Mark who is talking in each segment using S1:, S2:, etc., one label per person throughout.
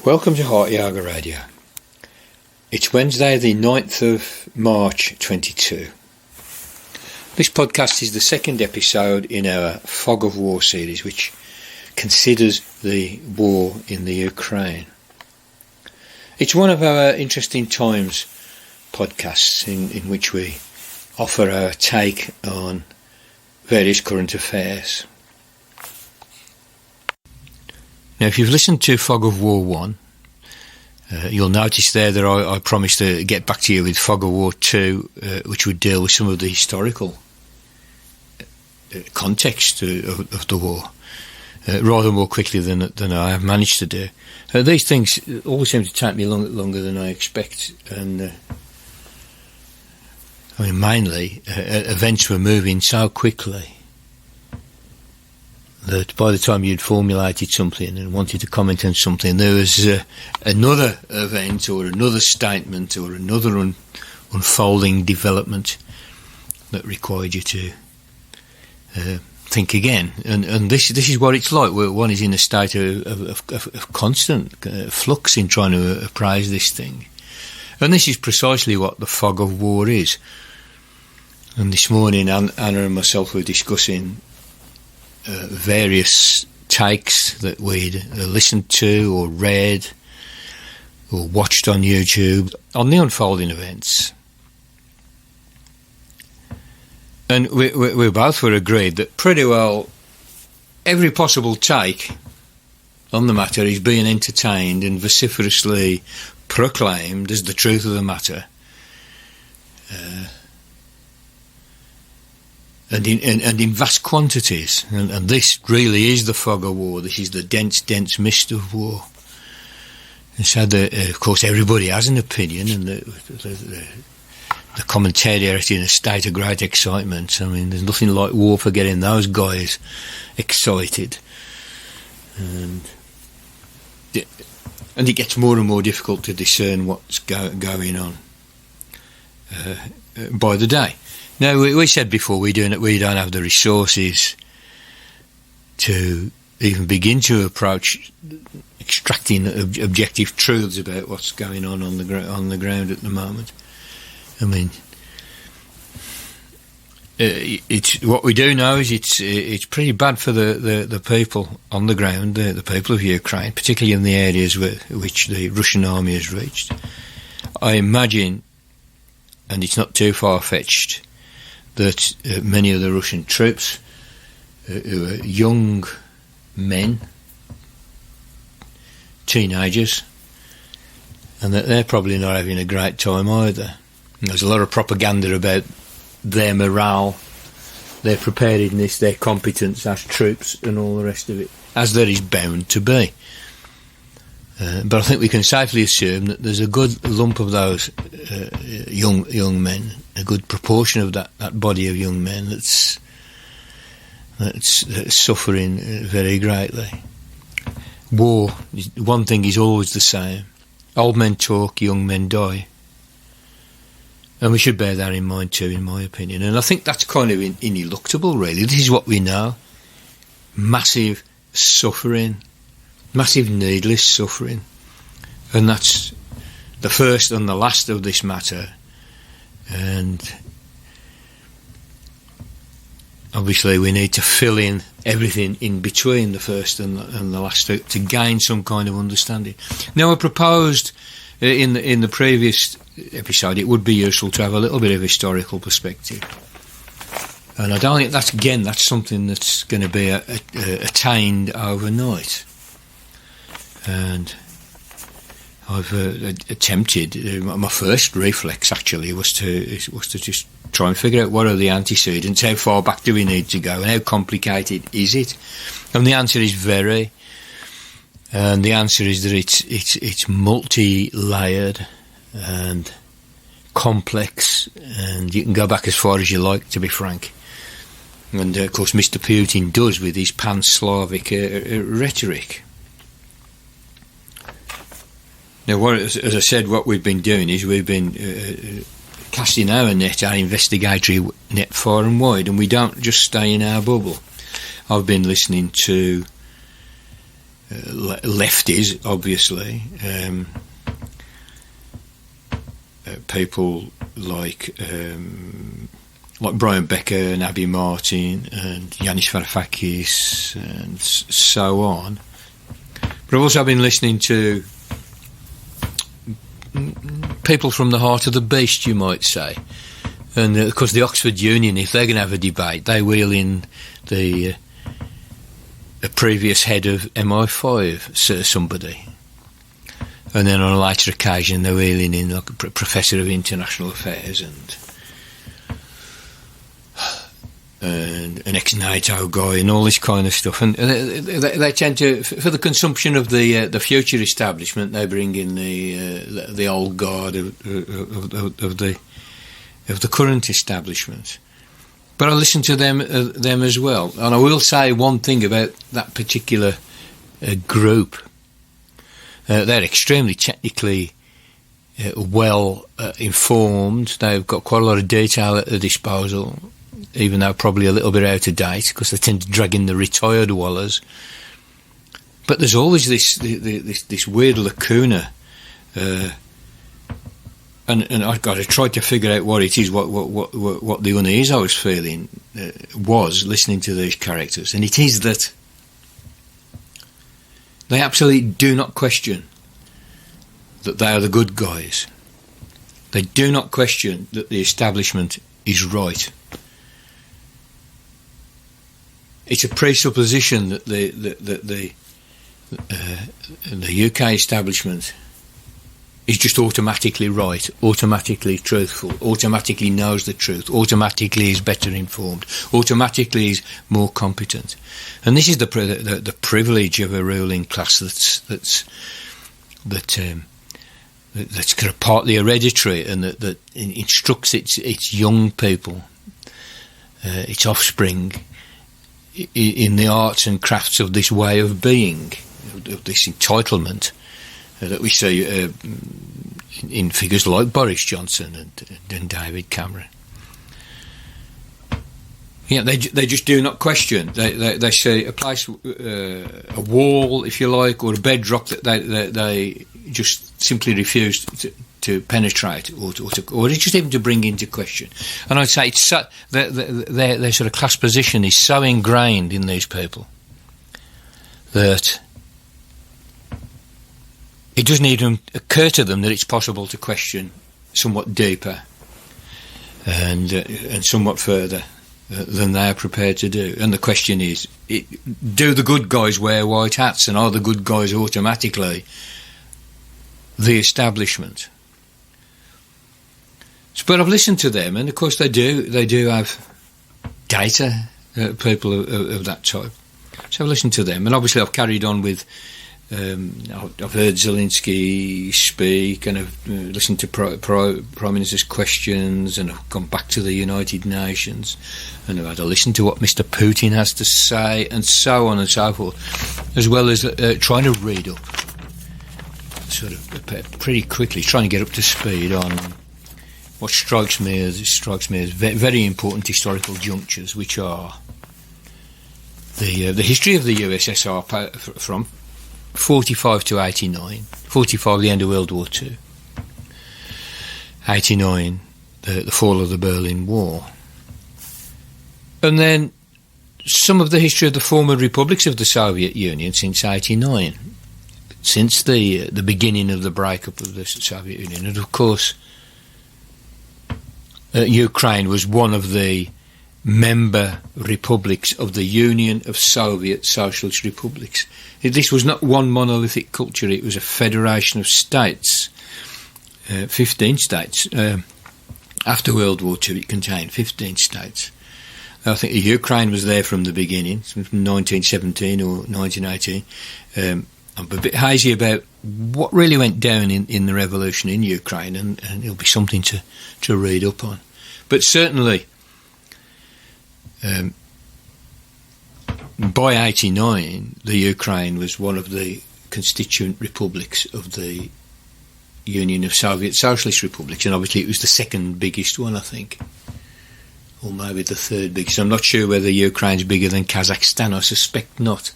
S1: Welcome to Heart Yoga Radio. It's Wednesday the 9th of March 22. This podcast is the second episode in our Fog of War series, which considers the war in the Ukraine. It's one of our Interesting Times podcasts in which we offer our take on various current affairs. Now, if you've listened to Fog of War 1, you'll notice there that I promised to get back to you with Fog of War 2, which would deal with some of the historical context of the war, rather more quickly than I have managed to do. These things always seem to take me longer than I expect, and mainly events were moving so quickly that by the time you'd formulated something and wanted to comment on something, there was another event or another statement or another unfolding development that required you to think again. And this is what it's like. One is in a state of constant flux in trying to appraise this thing. And this is precisely what the fog of war is. And this morning, Anna and myself were discussing various takes that we'd listened to or read or watched on YouTube on the unfolding events. And we both were agreed that pretty well every possible take on the matter is being entertained and vociferously proclaimed as the truth of the matter. And in vast quantities, and this really is the fog of war. This is the dense mist of war. And so, of course, everybody has an opinion, and the commentariat in a state of great excitement. I mean, there's nothing like war for getting those guys excited, and it gets more and more difficult to discern what's going on by the day. Now, we said before we don't have the resources to even begin to approach extracting objective truths about what's going on the ground at the moment. I mean, it's what we do know is it's pretty bad for the people on the ground, the people of Ukraine, particularly in the areas which the Russian army has reached. I imagine, and it's not too far-fetched, that many of the Russian troops who are young men, teenagers, and that they're probably not having a great time either. And there's a lot of propaganda about their morale, their preparedness, their competence as troops and all the rest of it, as there is bound to be. But I think we can safely assume that there's a good lump of those young men, a good proportion of that body of young men that's suffering very greatly. War, one thing is always the same. Old men talk, young men die. And we should bear that in mind too, in my opinion. And I think that's kind of ineluctable, really. This is what we know. Massive suffering. Massive needless suffering, and that's the first and the last of this matter. And obviously we need to fill in everything in between the first and the last to gain some kind of understanding. Now, I proposed in the previous episode it would be useful to have a little bit of historical perspective, and I don't think that's something that's going to be attained overnight. And I've attempted. My first reflex actually was to just try and figure out what are the antecedents, how far back do we need to go, and how complicated is it? And the answer is very. And the answer is that it's multi-layered and complex, and you can go back as far as you like, to be frank. And of course, Mr. Putin does with his pan-Slavic rhetoric. Now, as I said, what we've been doing is we've been casting our investigatory net far and wide, and we don't just stay in our bubble. I've been listening to lefties, obviously. People like Brian Becker and Abby Martin and Yanis Varoufakis and so on. But I've also been listening to people from the heart of the beast, you might say. And of course the Oxford Union, if they're going to have a debate, they wheel in a previous head of MI5, somebody. And then on a later occasion they're wheeling in like a professor of international affairs and an ex-NATO guy and all this kind of stuff. And they tend to, for the consumption of the future establishment, they bring in the old guard of the current establishment. But I listen to them as well. And I will say one thing about that particular group. They're extremely technically well informed. They've got quite a lot of detail at their disposal, even though probably a little bit out of date, because they tend to drag in the retired wallers. But there's always this weird lacuna, and I've got to try to figure out what it is, what the unease I was feeling was listening to these characters, and it is that they absolutely do not question that they are the good guys. They do not question that the establishment is right. It's a presupposition that the UK establishment is just automatically right, automatically truthful, automatically knows the truth, automatically is better informed, automatically is more competent. And this is the privilege of a ruling class that's kind of partly hereditary, and that instructs its young people, its offspring, in the arts and crafts of this way of being, of this entitlement that we see in figures like Boris Johnson and David Cameron. Yeah, they just do not question. They see a place, a wall, if you like, or a bedrock that they just simply refuse to penetrate, or just even to bring into question. And I'd say it's their sort of class position is so ingrained in these people that it doesn't even occur to them that it's possible to question somewhat deeper and somewhat further than they are prepared to do. And the question is, do the good guys wear white hats, and are the good guys automatically the establishment? But I've listened to them, and of course they do have data, people of that type. So I've listened to them, and obviously I've carried on with I've heard Zelensky speak, and I've listened to Prime Minister's questions, and I've gone back to the United Nations, and I've had to listen to what Mr. Putin has to say, and so on and so forth, as well as trying to read up sort of pretty quickly, trying to get up to speed on what strikes me as very important historical junctures, which are the history of the USSR from 45 to 89. 45, the end of World War II. 89, the fall of the Berlin Wall. And then some of the history of the former republics of the Soviet Union since 89, since the beginning of the breakup of the Soviet Union. And of course, Ukraine was one of the member republics of the Union of Soviet Socialist Republics. This was not one monolithic culture, it was a federation of states, 15 states. After World War II it contained 15 states. I think Ukraine was there from the beginning, from 1917 or 1918. I'm a bit hazy about what really went down in the revolution in Ukraine, and it'll be something to read up on. But certainly, by 89, the Ukraine was one of the constituent republics of the Union of Soviet Socialist Republics, and obviously it was the second biggest one, I think, or maybe the third biggest. I'm not sure whether Ukraine's bigger than Kazakhstan. I suspect not.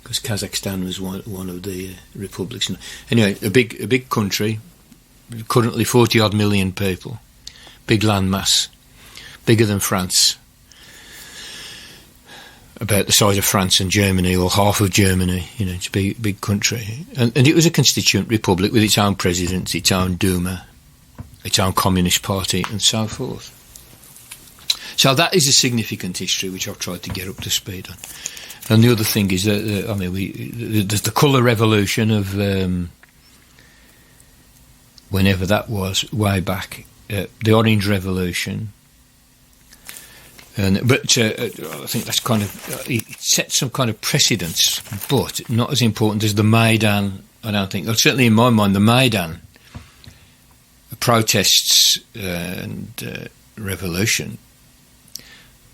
S1: because Kazakhstan was one of the republics. Anyway, a big country, currently 40-odd million people, big landmass, bigger than France, about the size of France and Germany, or half of Germany. It's a big country. And it was a constituent republic with its own president, its own Duma, its own Communist Party, and so forth. So that is a significant history which I've tried to get up to speed on. And the other thing is that, the colour revolution of whenever that was, way back, the Orange Revolution. But I think that's it sets some kind of precedence, but not as important as the Maidan, I don't think. Well, certainly in my mind, the Maidan protests and revolution,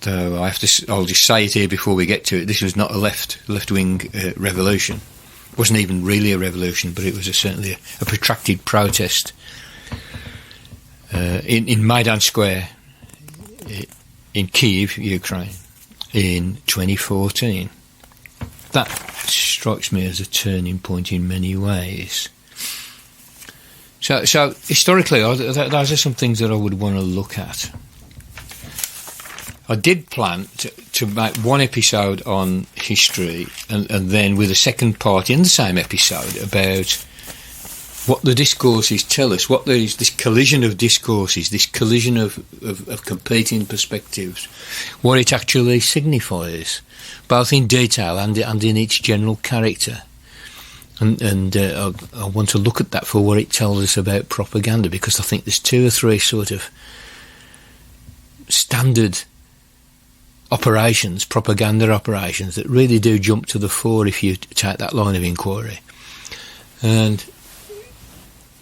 S1: though I'll just say it here before we get to it, this was not a left-wing revolution. It wasn't even really a revolution, but it was certainly a protracted protest in Maidan Square in Kyiv, Ukraine, in 2014. That strikes me as a turning point in many ways. So historically, those are some things that I would want to look at. I did plan to make one episode on history and then with a second part in the same episode about what the discourses tell us, what this collision of discourses, this collision of competing perspectives, what it actually signifies, both in detail and in its general character. And I want to look at that for what it tells us about propaganda, because I think there's two or three sort of standard operations, propaganda operations, that really do jump to the fore if you take that line of inquiry. And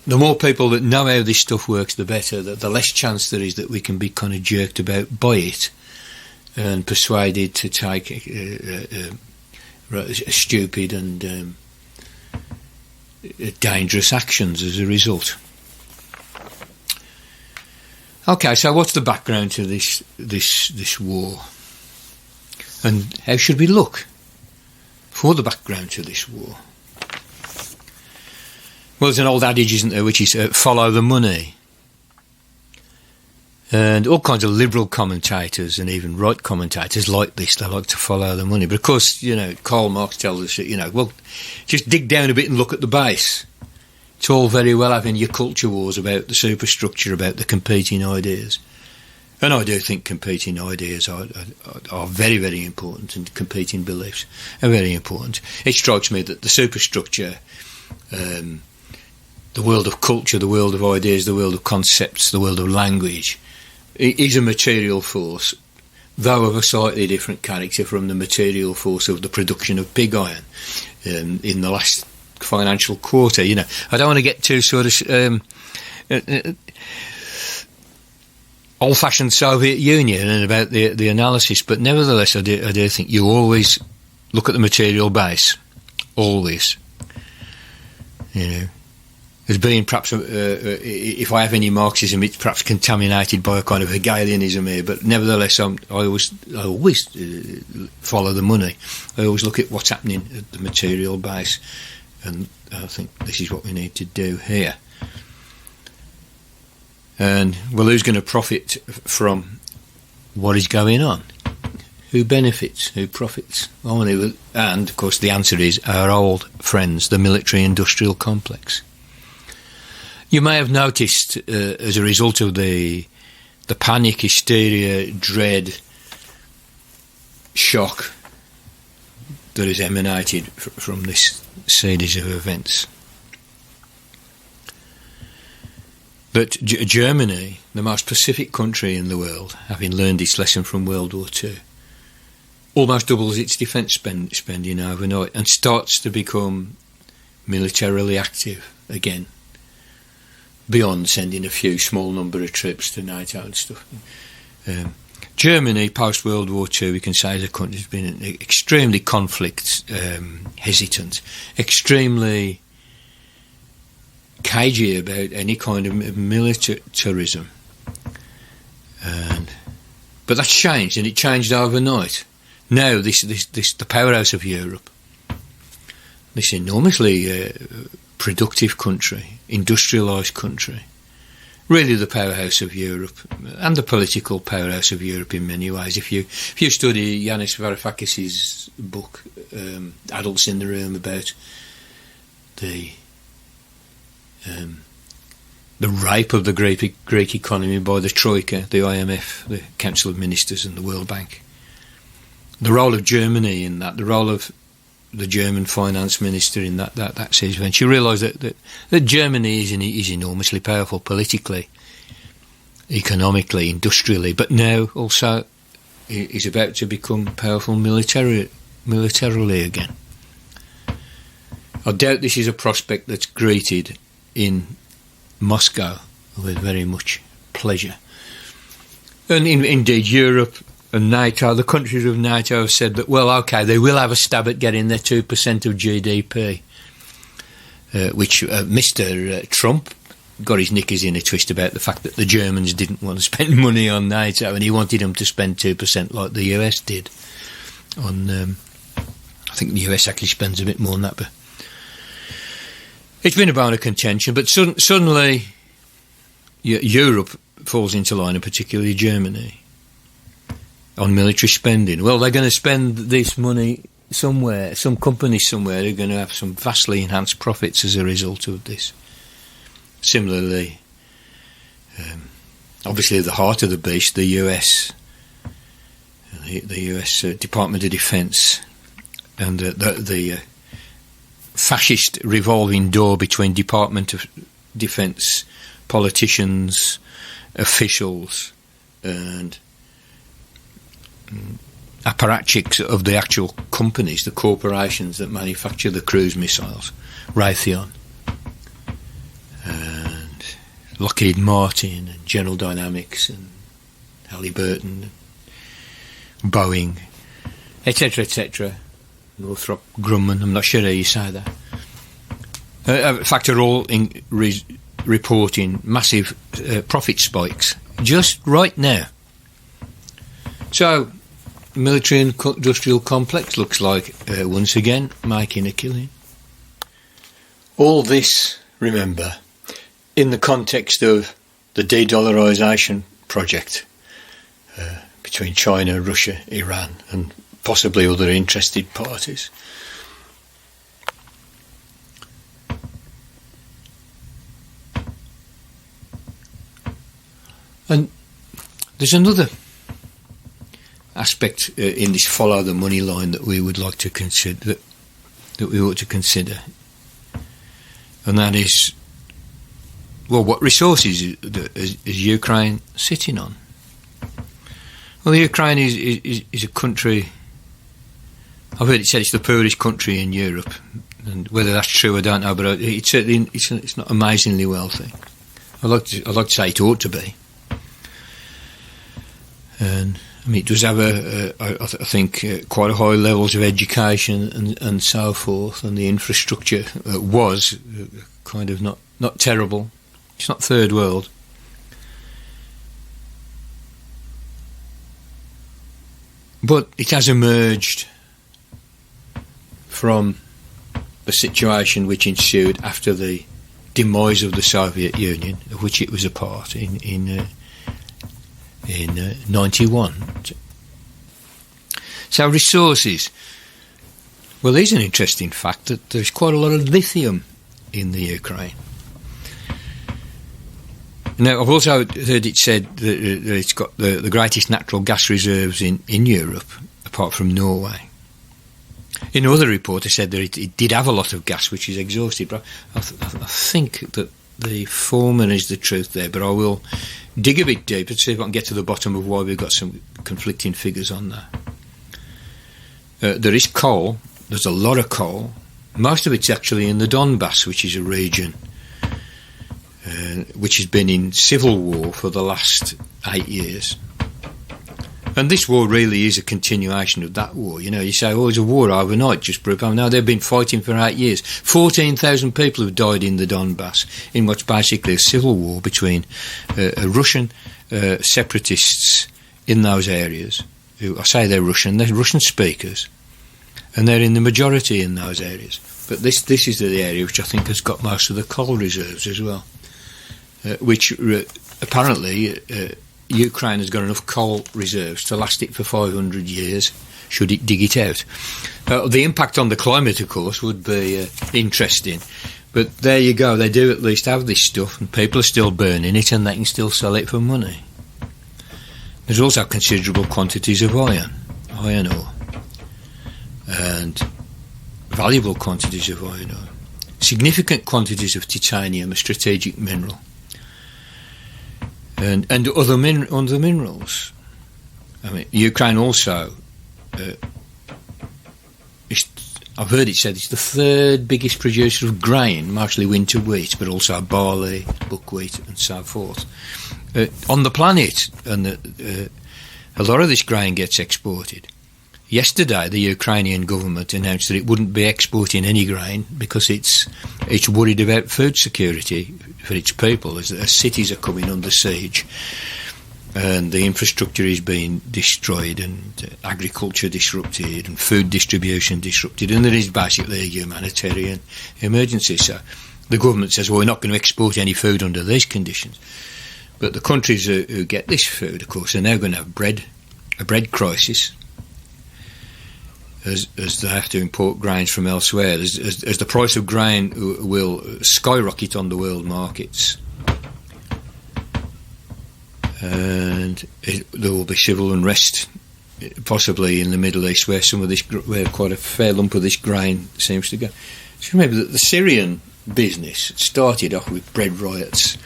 S1: the more people that know how this stuff works, the better, the less chance there is that we can be kind of jerked about by it and persuaded to take stupid and dangerous actions as a result. Okay, so what's the background to this war? And how should we look for the background to this war? Well, there's an old adage, isn't there, which is follow the money. And all kinds of liberal commentators and even right commentators like this. They like to follow the money. But of course, Karl Marx tells us that, well, just dig down a bit and look at the base. It's all very well having your culture wars about the superstructure, about the competing ideas. And I do think competing ideas are very, very important, and competing beliefs are very important. It strikes me that the superstructure, the world of culture, the world of ideas, the world of concepts, the world of language, is a material force, though of a slightly different character from the material force of the production of pig iron in the last financial quarter. I don't want to get too sort of old-fashioned Soviet Union and about the analysis, but nevertheless I do think you always look at the material base, always. As being perhaps, if I have any Marxism, it's perhaps contaminated by a kind of Hegelianism here, but nevertheless I always follow the money. I always look at what's happening at the material base, and I think this is what we need to do here. And, well, who's going to profit from what is going on? Who benefits? Who profits? And, of course, the answer is our old friends, the military-industrial complex. You may have noticed, as a result of the panic, hysteria, dread, shock that has emanated from this series of events, that Germany, the most pacific country in the world, having learned its lesson from World War II, almost doubles its defence spending overnight and starts to become militarily active again, beyond sending a few small number of troops to NATO and stuff. Germany, post-World War II, we can say as a country, has been extremely conflict hesitant, extremely cagey about any kind of militarism. But that's changed, and it changed overnight. Now, the powerhouse of Europe, this enormously productive country, industrialised country, really the powerhouse of Europe and the political powerhouse of Europe in many ways. If you study Yanis Varoufakis's book, Adults in the Room, about the rape of the Greek economy by the Troika, the IMF, the Council of Ministers and the World Bank, the role of Germany in that, the role of the German finance minister in that sequence, you realise that Germany is enormously powerful politically, economically, industrially, but now also is about to become powerful militarily again. I doubt this is a prospect that's greeted in Moscow with very much pleasure. And indeed, Europe and NATO, the countries of NATO, have said that, well, OK, they will have a stab at getting their 2% of GDP, which Mr. Trump got his knickers in a twist about the fact that the Germans didn't want to spend money on NATO and he wanted them to spend 2% like the US did. I think the US actually spends a bit more than that, but it's been a bone of contention. But suddenly Europe falls into line, and particularly Germany, on military spending. Well, they're going to spend this money somewhere. Some companies somewhere are going to have some vastly enhanced profits as a result of this. Similarly, obviously the heart of the beast, the US Department of Defence, and the fascist revolving door between Department of Defence politicians, officials and apparatchiks of the actual companies, the corporations that manufacture the cruise missiles, Raytheon and Lockheed Martin and General Dynamics and Halliburton, Boeing, etc., Northrop Grumman, I'm not sure how you say that. In fact, are all reporting massive profit spikes just right now. So, military and industrial complex looks like, once again, making a killing. All this, remember, in the context of the de-dollarisation project between China, Russia, Iran and possibly other interested parties. And there's another aspect in this follow the money line that we would like to consider, that we ought to consider, and that is, well, what resources is Ukraine sitting on? Well, Ukraine is a country, I've heard it said it's the poorest country in Europe, and whether that's true I don't know, but it's certainly it's not amazingly wealthy. I'd like to say it ought to be. And I mean, it does have I think quite a high levels of education and so forth, and the infrastructure was kind of not terrible. It's not third world. But it has emerged from the situation which ensued after the demise of the Soviet Union, of which it was a part in 91. So resources. Well, there's an interesting fact that there's quite a lot of lithium in the Ukraine. Now, I've also heard it said that it's got the greatest natural gas reserves in Europe, apart from Norway. In another report, they said that it did have a lot of gas, which is exhausted. But I think that the former is the truth there, but I will dig a bit deeper to see if I can get to the bottom of why we've got some conflicting figures on that. There is coal. There's a lot of coal. Most of it's actually in the Donbass, which is a region which has been in civil war for the last 8 years. And this war really is a continuation of that war. You know, you say, oh, it's a war overnight, just broke out. No, they've been fighting for 8 years. 14,000 people have died in the Donbass in what's basically a civil war between Russian separatists in those areas. Who, I say they're Russian speakers, and they're in the majority in those areas. But this is the area which I think has got most of the coal reserves as well, which apparently Ukraine has got enough coal reserves to last it for 500 years, should it dig it out. The impact on the climate, of course, would be interesting. But there you go, they do at least have this stuff, and people are still burning it, and they can still sell it for money. There's also considerable quantities of iron ore, and valuable quantities of iron ore. Significant quantities of titanium, a strategic mineral, and other minerals. I mean, Ukraine also, I've heard it said it's the third biggest producer of grain, mostly winter wheat, but also barley, buckwheat, and so forth, on the planet. And a lot of this grain gets exported. Yesterday, the Ukrainian government announced that it wouldn't be exporting any grain because it's worried about food security for its people, as cities are coming under siege, and the infrastructure is being destroyed, and agriculture disrupted, and food distribution disrupted, and there is basically a humanitarian emergency. So the government says, well, we're not going to export any food under these conditions. But the countries who get this food, of course, are now going to have a bread crisis, as they have to import grains from elsewhere, as the price of grain will skyrocket on the world markets. And there will be civil unrest, possibly in the Middle East, where quite a fair lump of this grain seems to go. So remember that the Syrian business started off with bread riots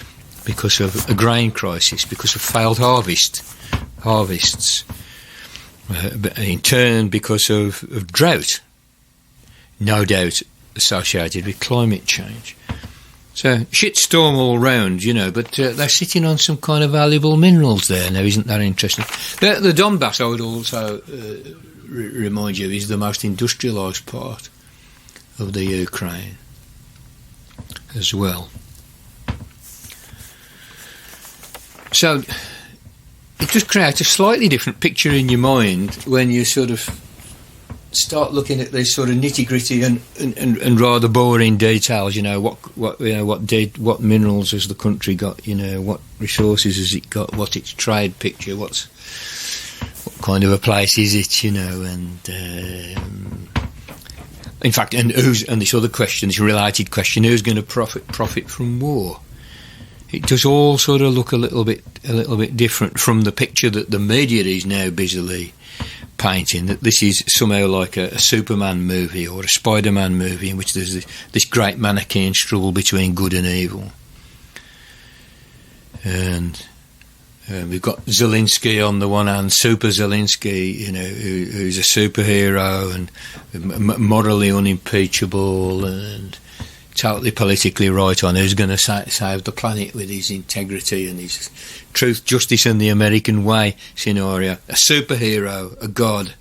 S1: because of a grain crisis, because of failed harvests, in turn because of drought, no doubt associated with climate change. So, shitstorm all round, but they're sitting on some kind of valuable minerals there now. Isn't that interesting? The Donbass, I would also remind you, is the most industrialised part of the Ukraine as well. So, it just creates a slightly different picture in your mind when you sort of start looking at these sort of nitty-gritty and rather boring details. What minerals has the country got? What resources has it got? What's its trade picture? What kind of a place is it? And in fact, and this other question, this related question: who's going to profit from war? It does all sort of look a little bit different from the picture that the media is now busily painting, that this is somehow like a Superman movie or a Spider-Man movie in which there's this great Manichaean struggle between good and evil. And we've got Zelensky on the one hand, Super Zelensky, who's a superhero and morally unimpeachable and totally politically right on, who's going to save the planet with his integrity and his truth, justice and the American way scenario. A superhero, a god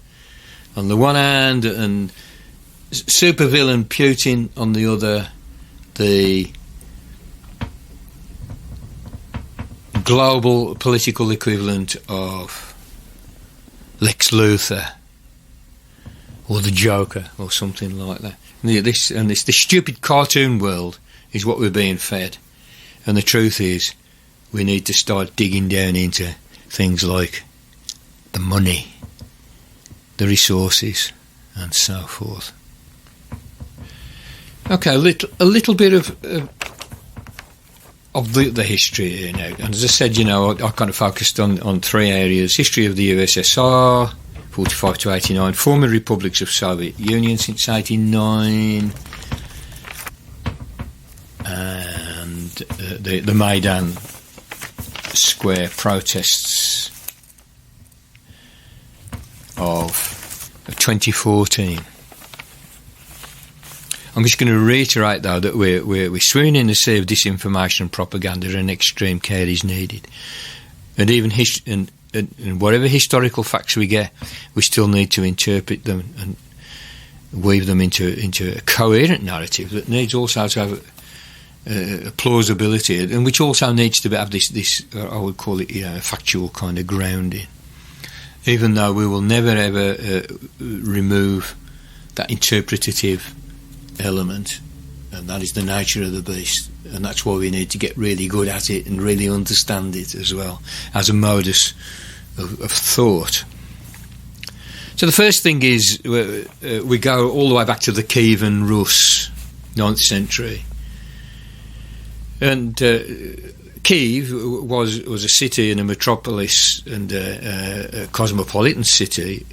S1: on the one hand, and supervillain Putin on the other, the global political equivalent of Lex Luthor or the Joker or something like that. This stupid cartoon world is what we're being fed, and the truth is we need to start digging down into things like the money, the resources, and so forth. Okay, a little bit of the history here now, and as I said, I kind of focused on three areas: history of the USSR, 45 to 89, former republics of Soviet Union since 89, and the Maidan Square protests of 2014. I'm just going to reiterate, though, that we're swimming in the sea of disinformation and propaganda, and extreme care is needed. And even and whatever historical facts we get, we still need to interpret them and weave them into a coherent narrative that needs also to have a plausibility, and which also needs to have this I would call it factual kind of grounding. Even though we will never ever remove that interpretative element, and that is the nature of the beast, and that's why we need to get really good at it and really understand it as well as a modus of thought. So the first thing is we go all the way back to the Kievan Rus, 9th century, and Kiev was a city and a metropolis and a cosmopolitan city,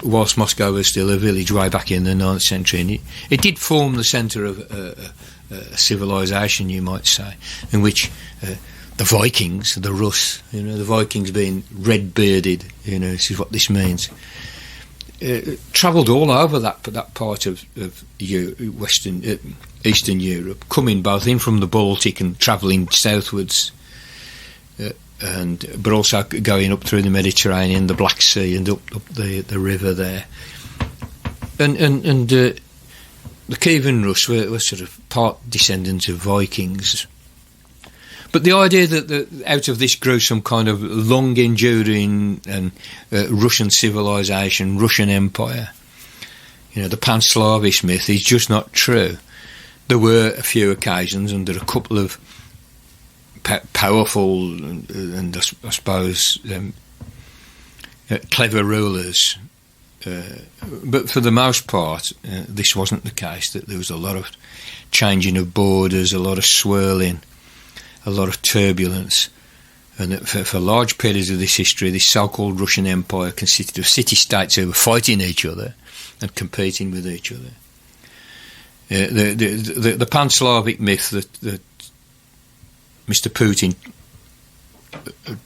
S1: whilst Moscow was still a village way back in the 9th century. And it did form the centre of a civilization, you might say, in which the Vikings, the Rus, the Vikings being red-bearded, this is what this means, travelled all over that part of Eastern Europe, coming both in from the Baltic and travelling southwards, but also going up through the Mediterranean, the Black Sea, and up the river there. And the Kievan Rus were sort of part descendants of Vikings. But the idea that out of this grew some kind of long-enduring Russian civilization, Russian empire, the Pan-Slavic myth is just not true. There were a few occasions under a couple of powerful and I suppose clever rulers, but for the most part this wasn't the case. That there was a lot of changing of borders, a lot of swirling, a lot of turbulence, and that for large periods of this history, this so-called Russian Empire consisted of city-states who were fighting each other and competing with each other. The Pan-Slavic myth that Mr. Putin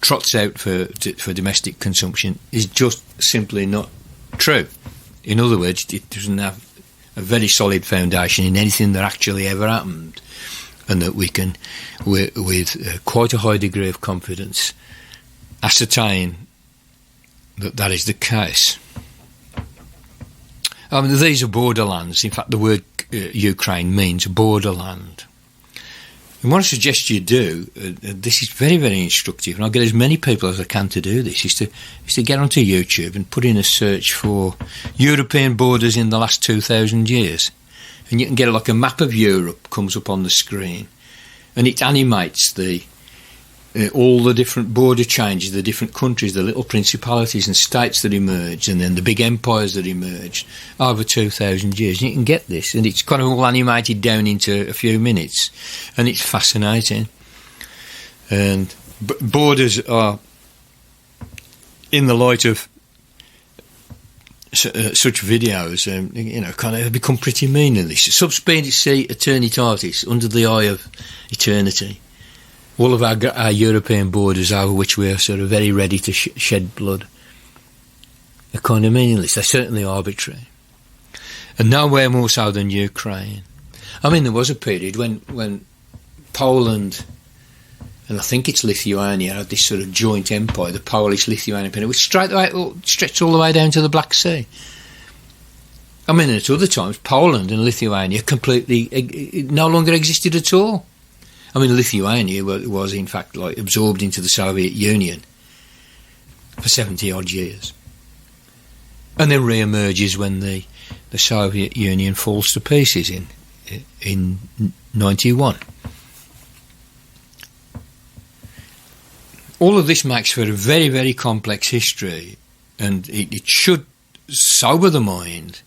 S1: trots out for domestic consumption is just simply not true. In other words, it doesn't have a very solid foundation in anything that actually ever happened, and that we can, with quite a high degree of confidence, ascertain that is the case. I mean, these are borderlands. In fact, the word Ukraine means borderland. And what I suggest you do, this is very, very instructive, and I'll get as many people as I can to do this, is to get onto YouTube and put in a search for European borders in the last 2,000 years. And you can get like a map of Europe comes up on the screen, and it animates all the different border changes, the different countries, the little principalities and states that emerged, and then the big empires that emerged over 2,000 years. And you can get this, and it's kind of all animated down into a few minutes, and it's fascinating. And borders are, in the light of such videos, kind of become pretty meaningless. Subspecie eternitatis, under the eye of eternity. All of our European borders over which we are sort of very ready to shed blood are kind of meaningless. They're certainly arbitrary. And nowhere more so than Ukraine. I mean, there was a period when Poland, and I think it's Lithuania, had this sort of joint empire, the Polish-Lithuanian empire, which stretched all the way down to the Black Sea. I mean, at other times, Poland and Lithuania completely no longer existed at all. I mean, Lithuania was in fact like absorbed into the Soviet Union for 70-odd years, and then re-emerges when the Soviet Union falls to pieces in 91. All of this makes for a very, very complex history, and it should sober the mind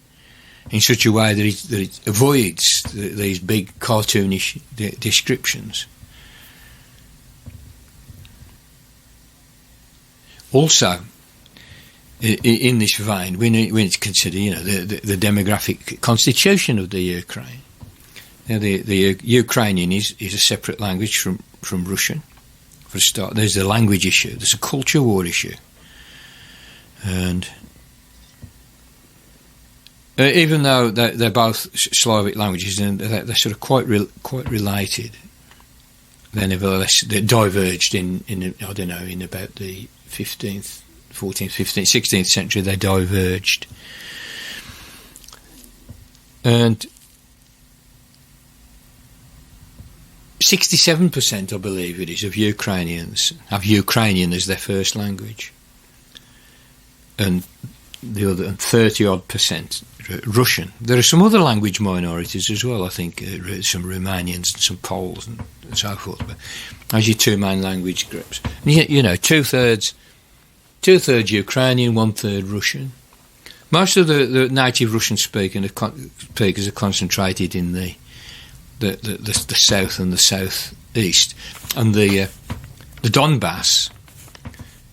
S1: in such a way that it avoids these big cartoonish descriptions. Also, in this vein, we need to consider, the demographic constitution of the Ukraine. Now, the Ukrainian is a separate language from Russian. For a start, there's the language issue. There's a culture war issue, and even though they're both Slavic languages and they're sort of quite related, they nevertheless they diverged in I don't know, in about the 15th, 14th, 15th, 16th century. They diverged, and 67%, I believe it is, of Ukrainians have Ukrainian as their first language, and the other 30-odd% Russian. There are some other language minorities as well, I think, some Romanians and some Poles and so forth. But as your two main language groups, and two-thirds Ukrainian, one-third Russian. Most of the native Russian speakers are concentrated in the south and the southeast, and the Donbass,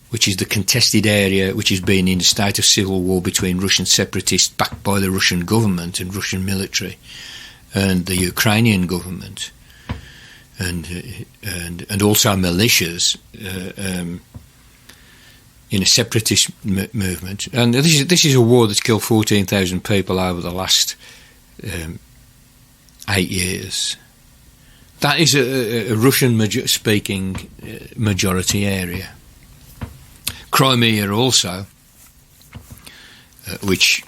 S1: which is the contested area which has been in a state of civil war between Russian separatists backed by the Russian government and Russian military and the Ukrainian government and also militias in a separatist movement. And this is a war that's killed 14,000 people over the last 8 years. That is a Russian-speaking majority area. Crimea also, which,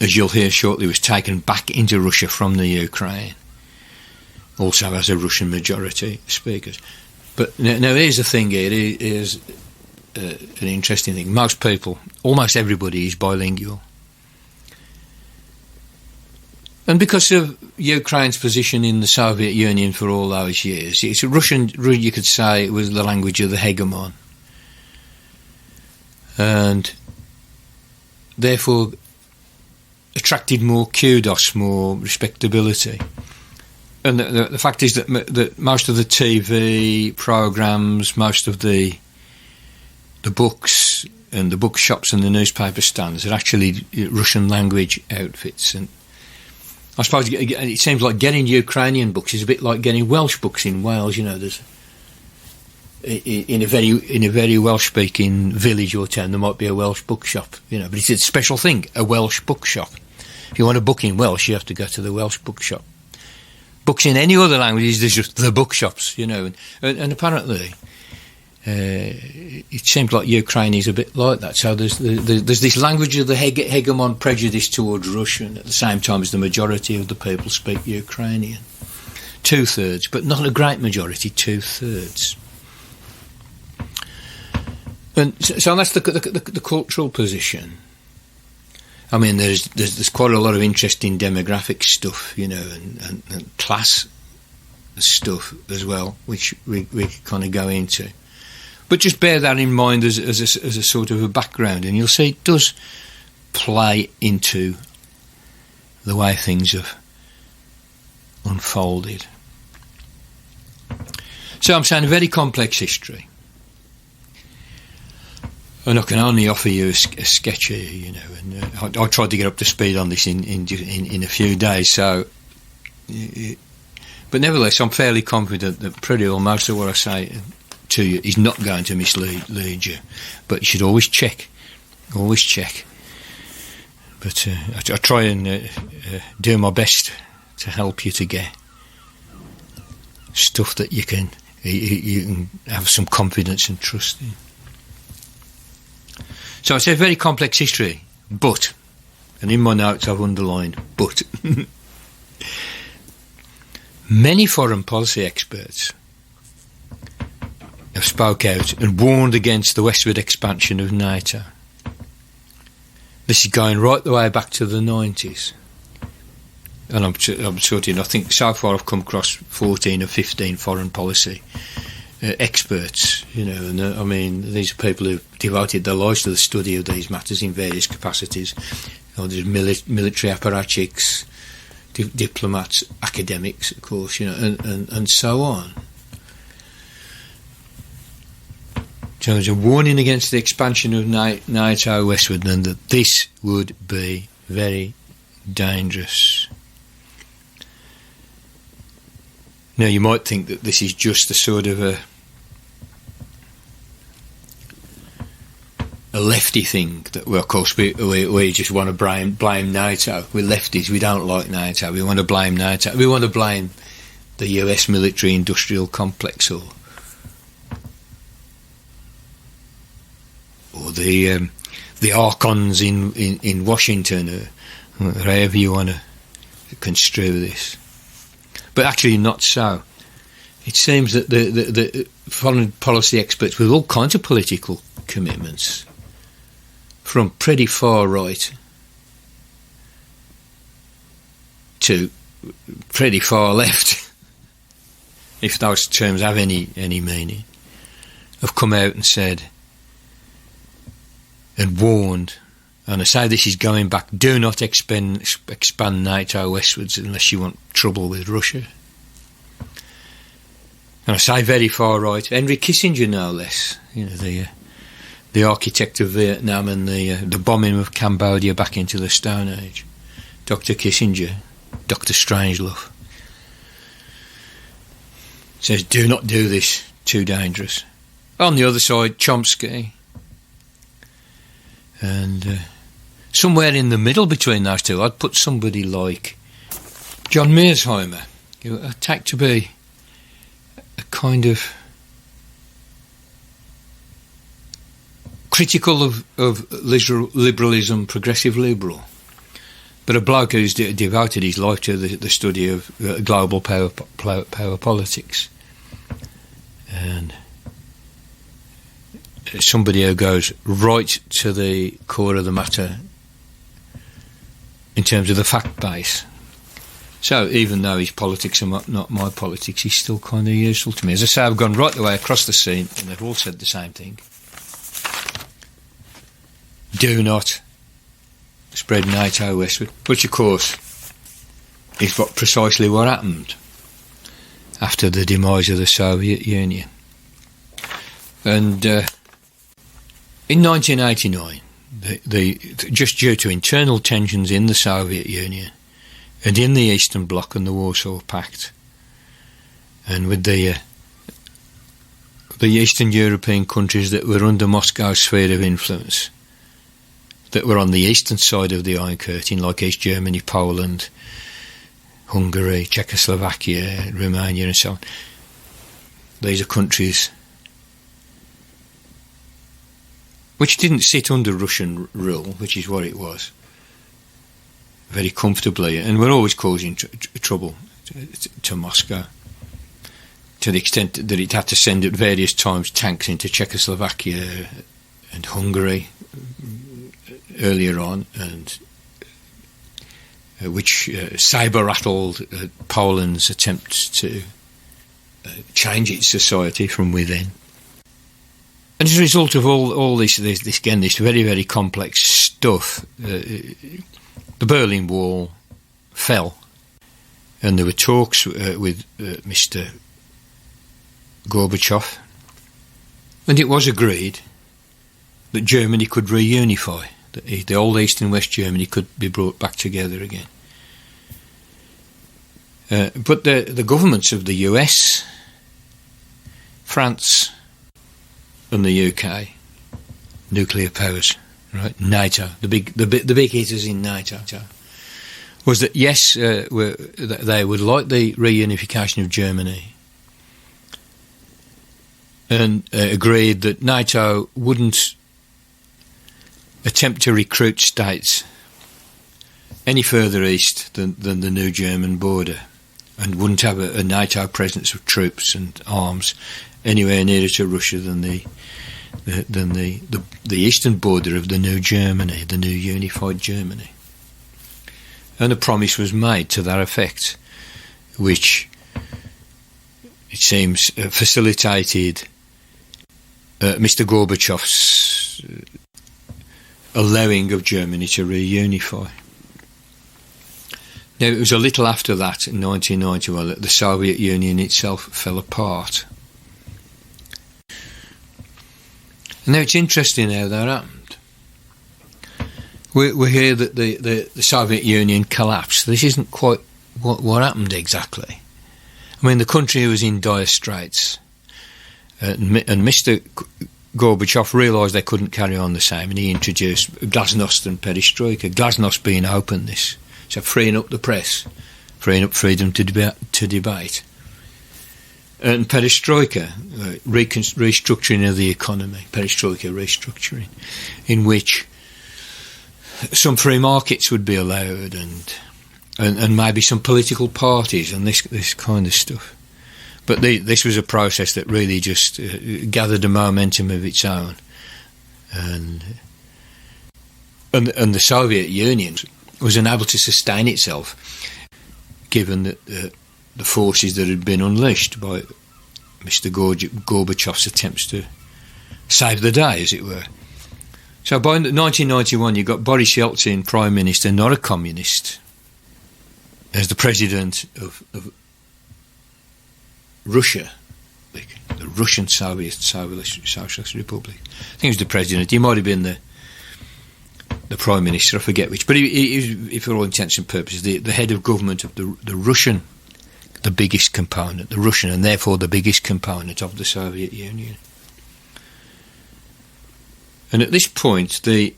S1: as you'll hear shortly, was taken back into Russia from the Ukraine, also has a Russian majority speakers. But now here's the thing here, here's an interesting thing. Most people, almost everybody, is bilingual. And because of Ukraine's position in the Soviet Union for all those years, it's a Russian, you could say it was the language of the hegemon. And therefore attracted more kudos, more respectability. And the fact is that most of the TV programmes, most of the books and the bookshops and the newspaper stands are actually Russian language outfits. And I suppose it seems like getting Ukrainian books is a bit like getting Welsh books in Wales. There's in a very Welsh-speaking village or town, there might be a Welsh bookshop, but it's a special thing, a Welsh bookshop. If you want a book in Welsh, you have to go to the Welsh bookshop. Books in any other languages, there's just the bookshops, and apparently it seems like Ukraine is a bit like that. So there's this language of the hegemon prejudice towards Russian at the same time as the majority of the people speak Ukrainian. 2/3, but not a great majority, 2/3. And so that's the cultural position. I mean, there's quite a lot of interesting demographic stuff, and class stuff as well, which we kind of go into. But just bear that in mind as a sort of a background, and you'll see it does play into the way things have unfolded. So I'm saying a very complex history. And I can only offer you a sketch here, and I tried to get up to speed on this in a few days. So, but nevertheless, I'm fairly confident that pretty well most of what I say to you is not going to mislead you. But you should always check. But I try and do my best to help you to get stuff that you can have some confidence and trust in. So it's a very complex history, but, and in my notes I've underlined, but, many foreign policy experts have spoke out and warned against the westward expansion of NATO. This is going right the way back to the 90s. And I think so far I've come across 14 or 15 foreign policy experts, and I mean, these are people who've devoted their lives to the study of these matters in various capacities. There's military apparatchiks, diplomats, academics, of course, and so on. So there's a warning against the expansion of NATO westward, and that this would be very dangerous. Now, you might think that this is just a sort of a lefty thing, that, well, of course, we just want to blame NATO. We're lefties, we don't like NATO, we want to blame NATO. We want to blame the US military-industrial complex or the archons in Washington, or however you want to construe this. But actually not so. It seems that the foreign policy experts with all kinds of political commitments, from pretty far right to pretty far left, if those terms have any meaning, have come out and said and warned, and I say this is going back, do not expand NATO westwards unless you want trouble with Russia. And I say very far right, Henry Kissinger no less, the architect of Vietnam and the bombing of Cambodia back into the Stone Age. Dr. Kissinger, Dr. Strangelove, says do not do this, too dangerous. On the other side, Chomsky, and somewhere in the middle between those two, I'd put somebody like John Mearsheimer, who I take to be a kind of critical of liberalism, progressive liberal, but a bloke who's devoted his life to the study of global power politics, and somebody who goes right to the core of the matter in terms of the fact base. So even though his politics are not my politics, he's still kind of useful to me. As I say, I've gone right the way across the scene, and they've all said the same thing. Do not spread NATO westward, which of course is precisely what happened after the demise of the Soviet Union. And in 1989, just due to internal tensions in the Soviet Union and in the Eastern Bloc and the Warsaw Pact, and with the Eastern European countries that were under Moscow's sphere of influence, that were on the eastern side of the Iron Curtain, like East Germany, Poland, Hungary, Czechoslovakia, Romania and so on. These are countries which didn't sit under Russian rule, which is what it was, very comfortably, and were always causing trouble to Moscow, to the extent that it had to send at various times tanks into Czechoslovakia and Hungary earlier on, and which sabre-rattled Poland's attempt to change its society from within. And as a result of all this very, very complex stuff, the Berlin Wall fell, and there were talks with Mr. Gorbachev, and it was agreed that Germany could reunify, that the old East and West Germany could be brought back together again. But the governments of the US, France and the UK, nuclear powers, right? NATO, the big hitters in NATO, was that yes, they would like the reunification of Germany, and agreed that NATO wouldn't attempt to recruit states any further east than the new German border, and wouldn't have a NATO presence of troops and arms anywhere nearer to Russia than the eastern border of the new Germany, the new unified Germany. And a promise was made to that effect, which it seems facilitated Mr. Gorbachev's allowing of Germany to reunify. Now, it was a little after that, in 1991, that the Soviet Union itself fell apart. Now, it's interesting how that happened. We hear that the Soviet Union collapsed. This isn't quite what happened exactly. I mean, the country was in dire straits, and Mr. Gorbachev realised they couldn't carry on the same, and he introduced glasnost and perestroika. Glasnost being openness, so freeing up the press, freeing up freedom to debate. And perestroika, restructuring of the economy, perestroika restructuring, in which some free markets would be allowed, and maybe some political parties and this kind of stuff. But this was a process that really just gathered a momentum of its own, and and the Soviet Union was unable to sustain itself, given that the forces that had been unleashed by Mr. Gorbachev's attempts to save the day, as it were. So by 1991, you got Boris Yeltsin, Prime Minister, not a communist, as the President of Russia, the Russian Soviet Socialist Republic. I think he was the President. He might have been the Prime Minister, I forget which. But he was, for all intents and purposes, the head of government of the Russian, the biggest component, the Russian, and therefore the biggest component of the Soviet Union. And at this point, the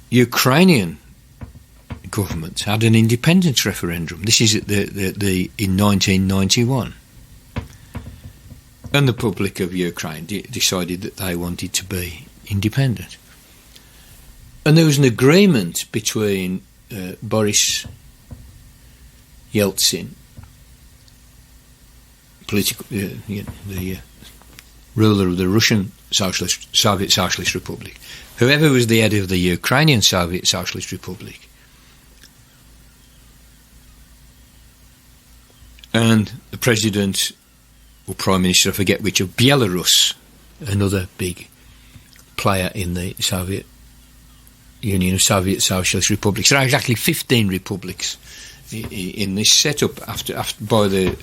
S1: Ukrainian government had an independence referendum. This is in 1991. And the public of Ukraine decided that they wanted to be independent. And there was an agreement between Boris Yeltsin, the ruler of the Russian Soviet Socialist Republic, whoever was the head of the Ukrainian Soviet Socialist Republic, and the President or Prime Minister, I forget which, of Belarus, another big player in the Soviet Union of Soviet Socialist Republics. There are exactly 15 republics in this setup by the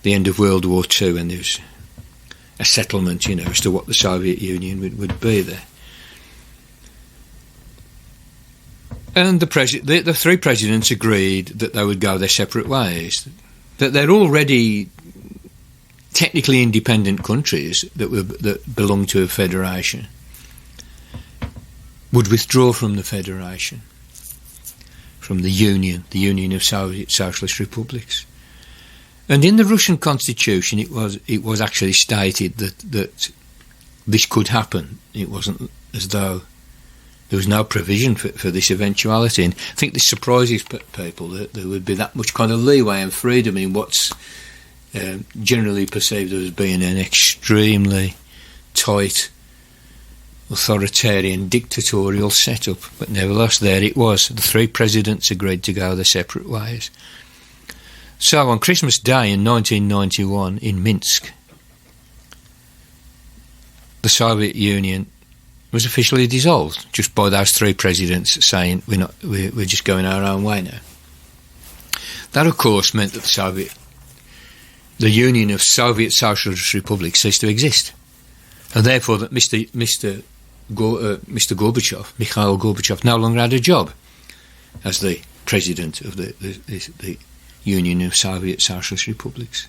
S1: end of World War II, and there was a settlement, as to what the Soviet Union would be there. And the three presidents agreed that they would go their separate ways, that they're already technically independent countries that belong to a federation would withdraw from the federation, from the Union of Soviet Socialist Republics. And in the Russian constitution, it was actually stated that this could happen. It wasn't as though there was no provision for this eventuality. And I think this surprises people, that there would be that much kind of leeway and freedom in what's generally perceived as being an extremely tight, authoritarian, dictatorial setup. But nevertheless, there it was. The three presidents agreed to go their separate ways. So on Christmas Day in 1991 in Minsk, the Soviet Union was officially dissolved, just by those three presidents saying we're just going our own way now. That, of course, meant that the Union of Soviet Socialist Republics ceased to exist, and therefore that Mr. Gorbachev, Mikhail Gorbachev, no longer had a job as the president of the Union of Soviet Socialist Republics.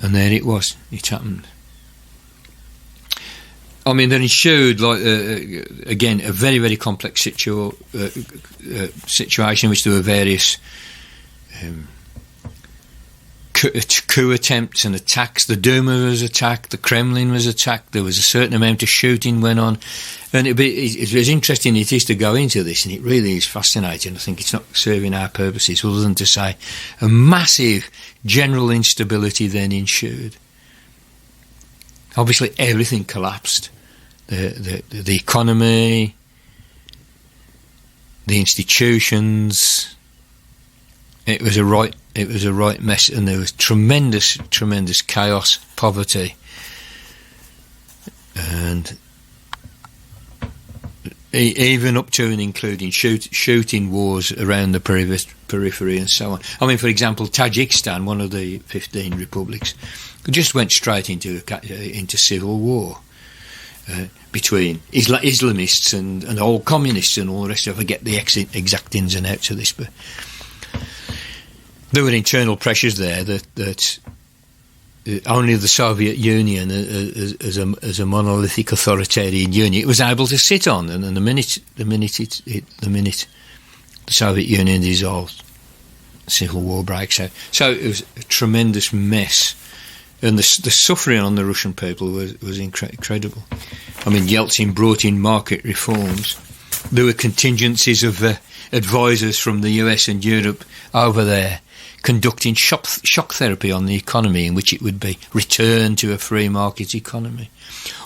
S1: And there it was. It happened. I mean, there ensued, again, a very, very complex situation in which there were various coup attempts and attacks. The Duma was attacked, the Kremlin was attacked, there was a certain amount of shooting went on. And it's as interesting it is to go into this, and it really is fascinating. I think it's not serving our purposes other than to say a massive general instability then ensued. Obviously, everything collapsed. The economy, the institutions. It was a right mess, and there was tremendous chaos, poverty, and even up to and including shooting wars around the periphery and so on. I mean, for example, Tajikistan, one of the 15 republics, just went straight into civil war between Islamists and all communists and all the rest of it. I forget the exact ins and outs of this, but there were internal pressures there that only the Soviet Union, as a monolithic authoritarian union, it was able to sit on. And the minute the Soviet Union dissolved, civil war breaks out. So it was a tremendous mess, and the suffering on the Russian people was incredible. I mean, Yeltsin brought in market reforms. There were contingencies of advisors from the US and Europe over there, conducting shock therapy on the economy, in which it would be returned to a free market economy.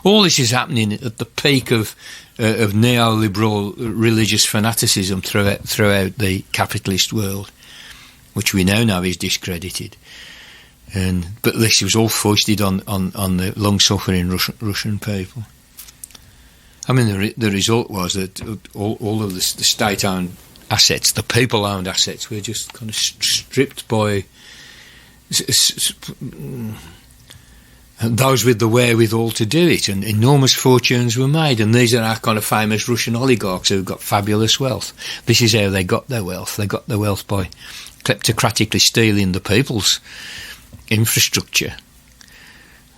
S1: All this is happening at the peak of neoliberal religious fanaticism throughout the capitalist world, which we now know is discredited. But this was all foisted on the long-suffering Russian people. I mean, the result was that all of the state-owned assets, the people-owned assets, were just kind of stripped by those with the wherewithal to do it, and enormous fortunes were made. And these are our kind of famous Russian oligarchs who've got fabulous wealth. This is how they got their wealth. They got their wealth by kleptocratically stealing the people's infrastructure,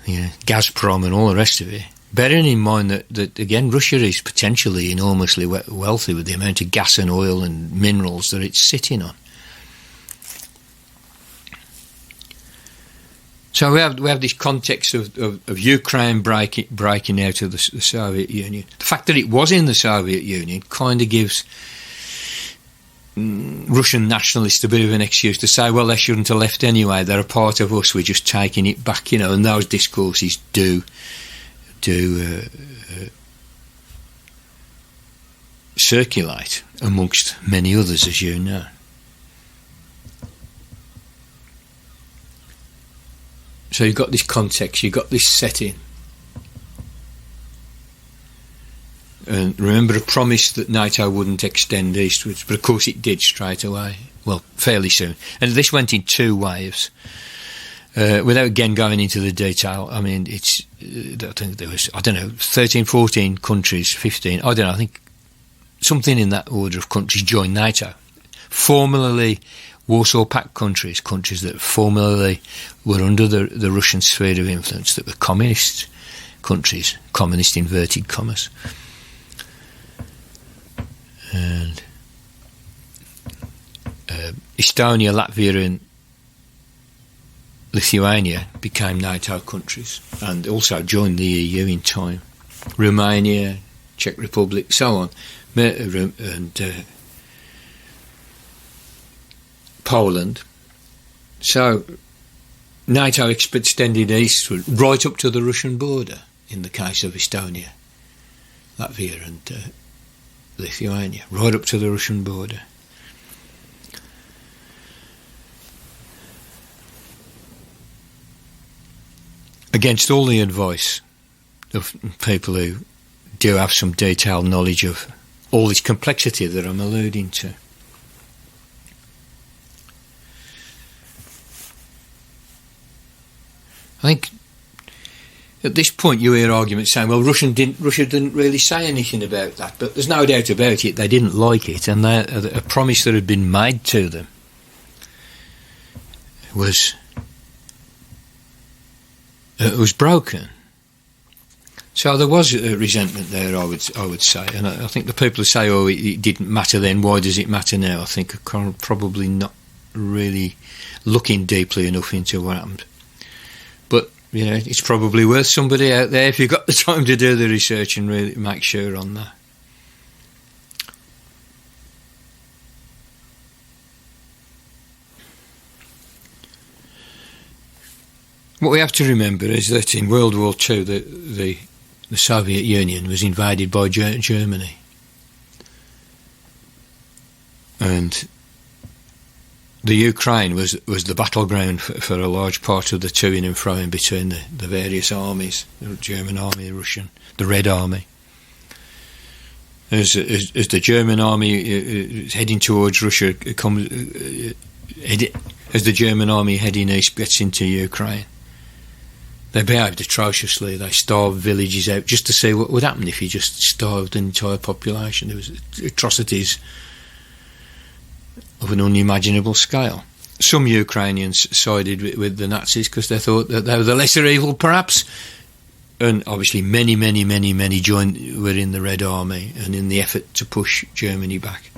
S1: Gazprom and all the rest of it. Bearing in mind that again, Russia is potentially enormously wealthy with the amount of gas and oil and minerals that it's sitting on. So we have this context of Ukraine breaking out of the Soviet Union. The fact that it was in the Soviet Union kind of gives Russian nationalists a bit of an excuse to say, well, they shouldn't have left anyway. They're a part of us. We're just taking it back, and those discourses do circulate amongst many others, as you know. So you've got this context, you've got this setting. And remember a promise that NATO wouldn't extend eastwards, but of course it did straight away. Well, fairly soon. And this went in two waves. Without again going into the detail, I mean, I think there was, 13, 14 countries, 15, I think something in that order of countries joined NATO. Formerly Warsaw Pact countries that formerly were under the Russian sphere of influence, that were communist countries, communist inverted commas. And Estonia, Latvia and Lithuania became NATO countries and also joined the EU in time. Romania, Czech Republic, so on, and Poland. So NATO extended eastward right up to the Russian border in the case of Estonia, Latvia and Lithuania, right up to the Russian border. Against all the advice of people who do have some detailed knowledge of all this complexity that I'm alluding to. I think at this point you hear arguments saying, well, Russia didn't really say anything about that, but there's no doubt about it, they didn't like it, and a promise that had been made to them was broken. So there was a resentment there, I would say, and I think the people who say, oh, it didn't matter then, why does it matter now, I think are probably not really looking deeply enough into what happened. But, it's probably worth somebody out there, if you've got the time to do the research and really make sure on that. What we have to remember is that in World War II, the Soviet Union was invaded by Germany. And the Ukraine was the battleground for a large part of the to-ing and fro-ing between the various armies, the German army, the Russian, the Red Army. As the German army is heading towards Russia, as the German army heading east gets into Ukraine, they behaved atrociously. They starved villages out just to see what would happen if you just starved an entire population. There was atrocities of an unimaginable scale. Some Ukrainians sided with the Nazis because they thought that they were the lesser evil, perhaps. And obviously many were in the Red Army and in the effort to push Germany back.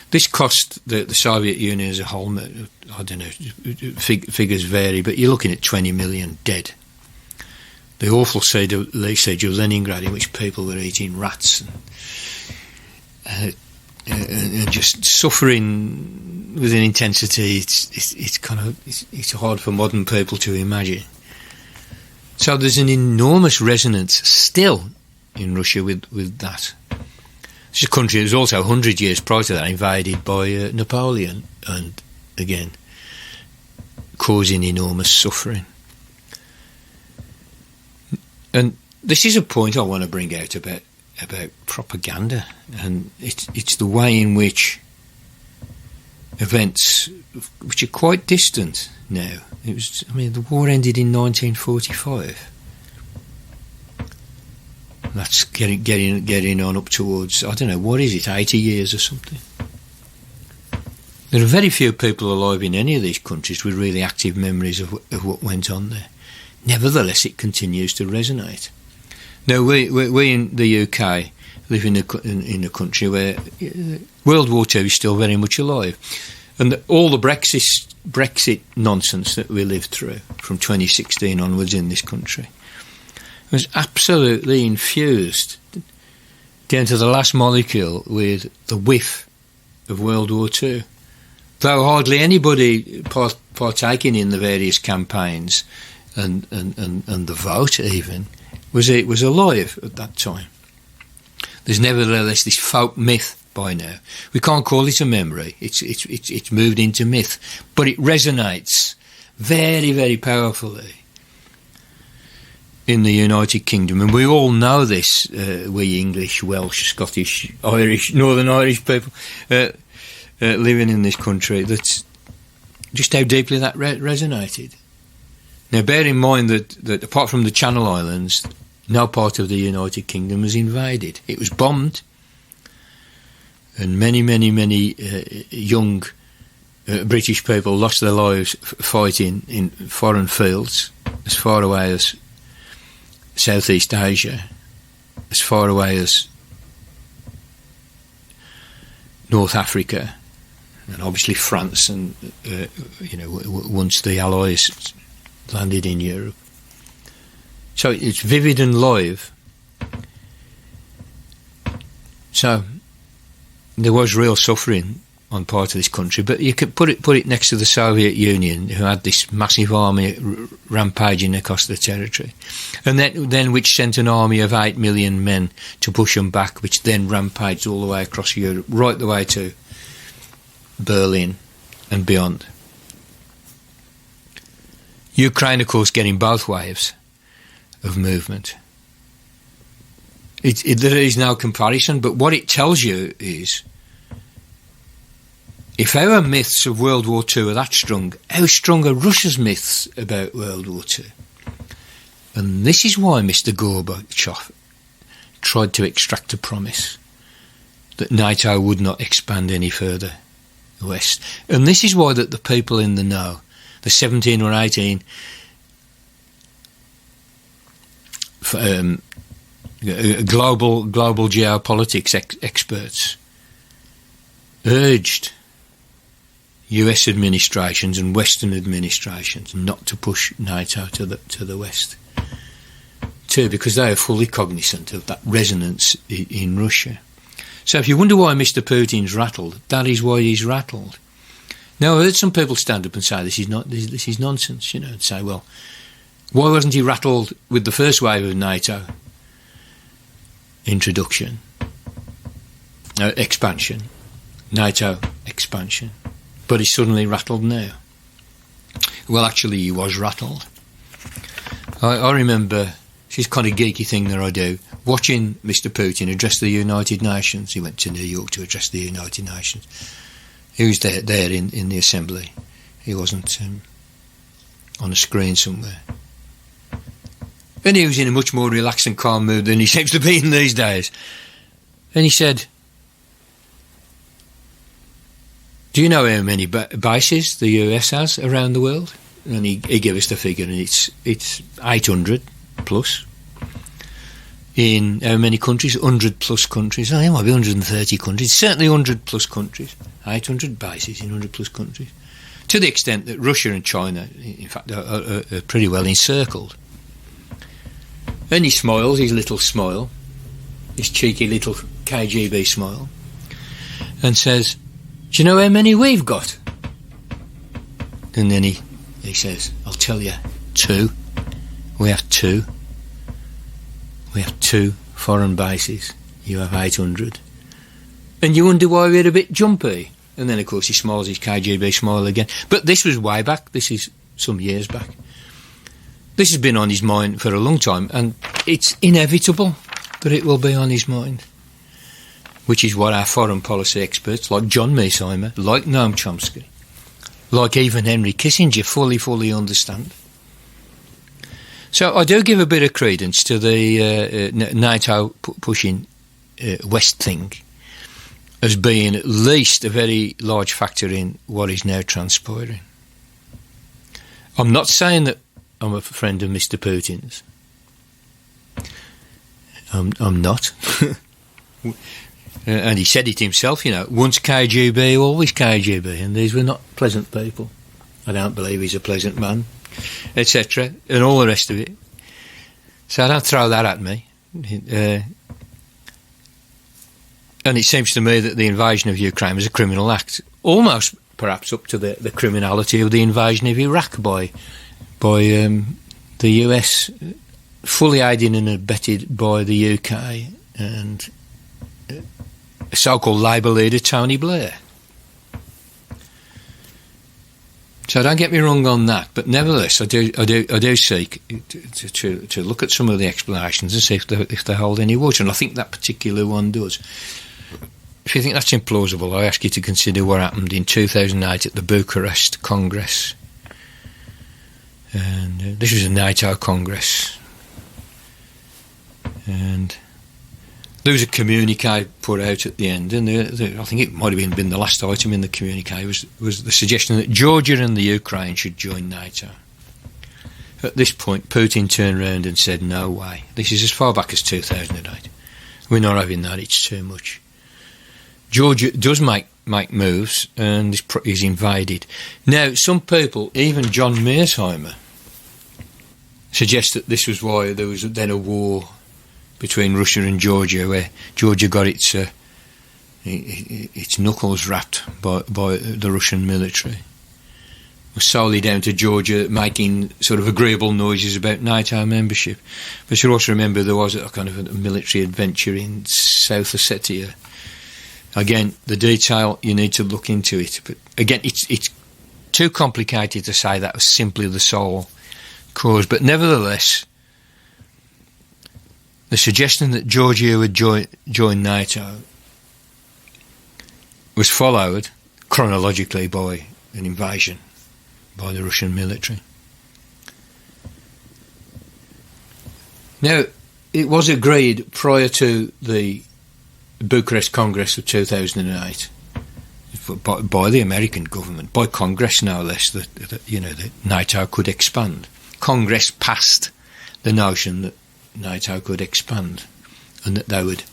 S1: This cost the Soviet Union as a whole, I don't know, figures vary, but you're looking at 20 million dead. The awful siege of Leningrad, in which people were eating rats and and just suffering with an intensity. It's hard for modern people to imagine. So there's an enormous resonance still in Russia with that. It's a country that was also 100 years prior to that invaded by Napoleon, and again causing enormous suffering. And this is a point I want to bring out about propaganda, and it's the way in which events, which are quite distant now. The war ended in 1945. That's getting on up towards, I don't know, what is it, 80 years or something. There are very few people alive in any of these countries with really active memories of what went on there. Nevertheless, it continues to resonate. Now, we in the UK live in a country where World War II is still very much alive. And all the Brexit nonsense that we lived through from 2016 onwards in this country was absolutely infused down to the last molecule with the whiff of World War II. Though hardly anybody partaking in the various campaigns and the vote even was alive at that time. There's nevertheless this folk myth by now. We can't call it a memory. It's moved into myth, but it resonates very, very powerfully in the United Kingdom, and we all know this. We English, Welsh, Scottish, Irish, Northern Irish people living in this country. That's just how deeply that resonated. Now, bear in mind that apart from the Channel Islands, no part of the United Kingdom was invaded. It was bombed, and many, many, many young British people lost their lives fighting in foreign fields, as far away as Southeast Asia, as far away as North Africa, and obviously France, and once the Allies landed in Europe. So it's vivid and live. So there was real suffering on part of this country, but you could put it next to the Soviet Union, who had this massive army rampaging across the territory, and then which sent an army of 8 million men to push them back, which then rampaged all the way across Europe, right the way to Berlin and beyond. Ukraine, of course, getting both waves of movement. There is no comparison, but what it tells you is, if our myths of World War II are that strong, how strong are Russia's myths about World War II? And this is why Mr. Gorbachev tried to extract a promise that NATO would not expand any further west. And this is why that the people in the know, the 17 or 18 global geopolitics experts urged US administrations and Western administrations not to push NATO to the west, too, because they are fully cognizant of that resonance in Russia. So if you wonder why Mr. Putin's rattled, that is why he's rattled. Now, I heard some people stand up and say this is nonsense, and say, well, why wasn't he rattled with the first wave of NATO introduction, expansion, NATO expansion, but he's suddenly rattled now? Well, actually, he was rattled. I remember, this is kind of geeky thing that I do, watching Mr. Putin address the United Nations. He went to New York to address the United Nations. He was there in the assembly. He wasn't on a screen somewhere. And he was in a much more relaxed and calm mood than he seems to be in these days. And he said, do you know how many bases the US has around the world? And he gave us the figure, and it's 800 plus. In how many countries? 100 plus countries. It might be 130 countries. Certainly 100 plus countries. 800 bases in 100 plus countries. To the extent that Russia and China, in fact, are pretty well encircled. And he smiles, his little smile, his cheeky little KGB smile. and says, "Do you know how many we've got?" And then he says, "I'll tell you, 2. We have 2. We have 2 foreign bases. You have 800. And you wonder why we're a bit jumpy." And then, of course, he smiles his KGB smile again. But this was way back. This is some years back. This has been on his mind for a long time, and it's inevitable that it will be on his mind, which is what our foreign policy experts, like John Mearsheimer, like Noam Chomsky, like even Henry Kissinger, fully understand. So I do give a bit of credence to the NATO pushing West thing as being at least a very large factor in what is now transpiring. I'm not saying that I'm a friend of Mr. Putin's. I'm not. And he said it himself, once KGB, always KGB, and these were not pleasant people. I don't believe he's a pleasant man, etc., and all the rest of it. So don't throw that at me. And it seems to me that the invasion of Ukraine was a criminal act, almost perhaps up to the criminality of the invasion of Iraq by the US, fully aided and abetted by the UK and so-called Labour leader Tony Blair. So don't get me wrong on that, but nevertheless, I do seek to look at some of the explanations and see if they hold any water, and I think that particular one does. If you think that's implausible, I ask you to consider what happened in 2008 at the Bucharest Congress. And this was a NATO Congress. And there was a communique put out at the end, and I think it might have been the last item in the communique was the suggestion that Georgia and the Ukraine should join NATO. At this point, Putin turned around and said, "No way. This is as far back as 2008. We're not having that. It's too much." Georgia does make moves and is invaded. Now, some people, even John Mearsheimer, suggest that this was why there was then a war between Russia and Georgia, where Georgia got its knuckles rapped by the Russian military. It was solely down to Georgia making sort of agreeable noises about NATO membership. But you also remember there was a kind of a military adventure in South Ossetia. Again, the detail, you need to look into it. But again, it's too complicated to say that was simply the sole cause. But nevertheless, the suggestion that Georgia would join NATO was followed chronologically by an invasion by the Russian military. Now, it was agreed prior to the Bucharest Congress of 2008 by the American government, by Congress no less, that NATO could expand. Congress passed the notion that NATO could expand and that they would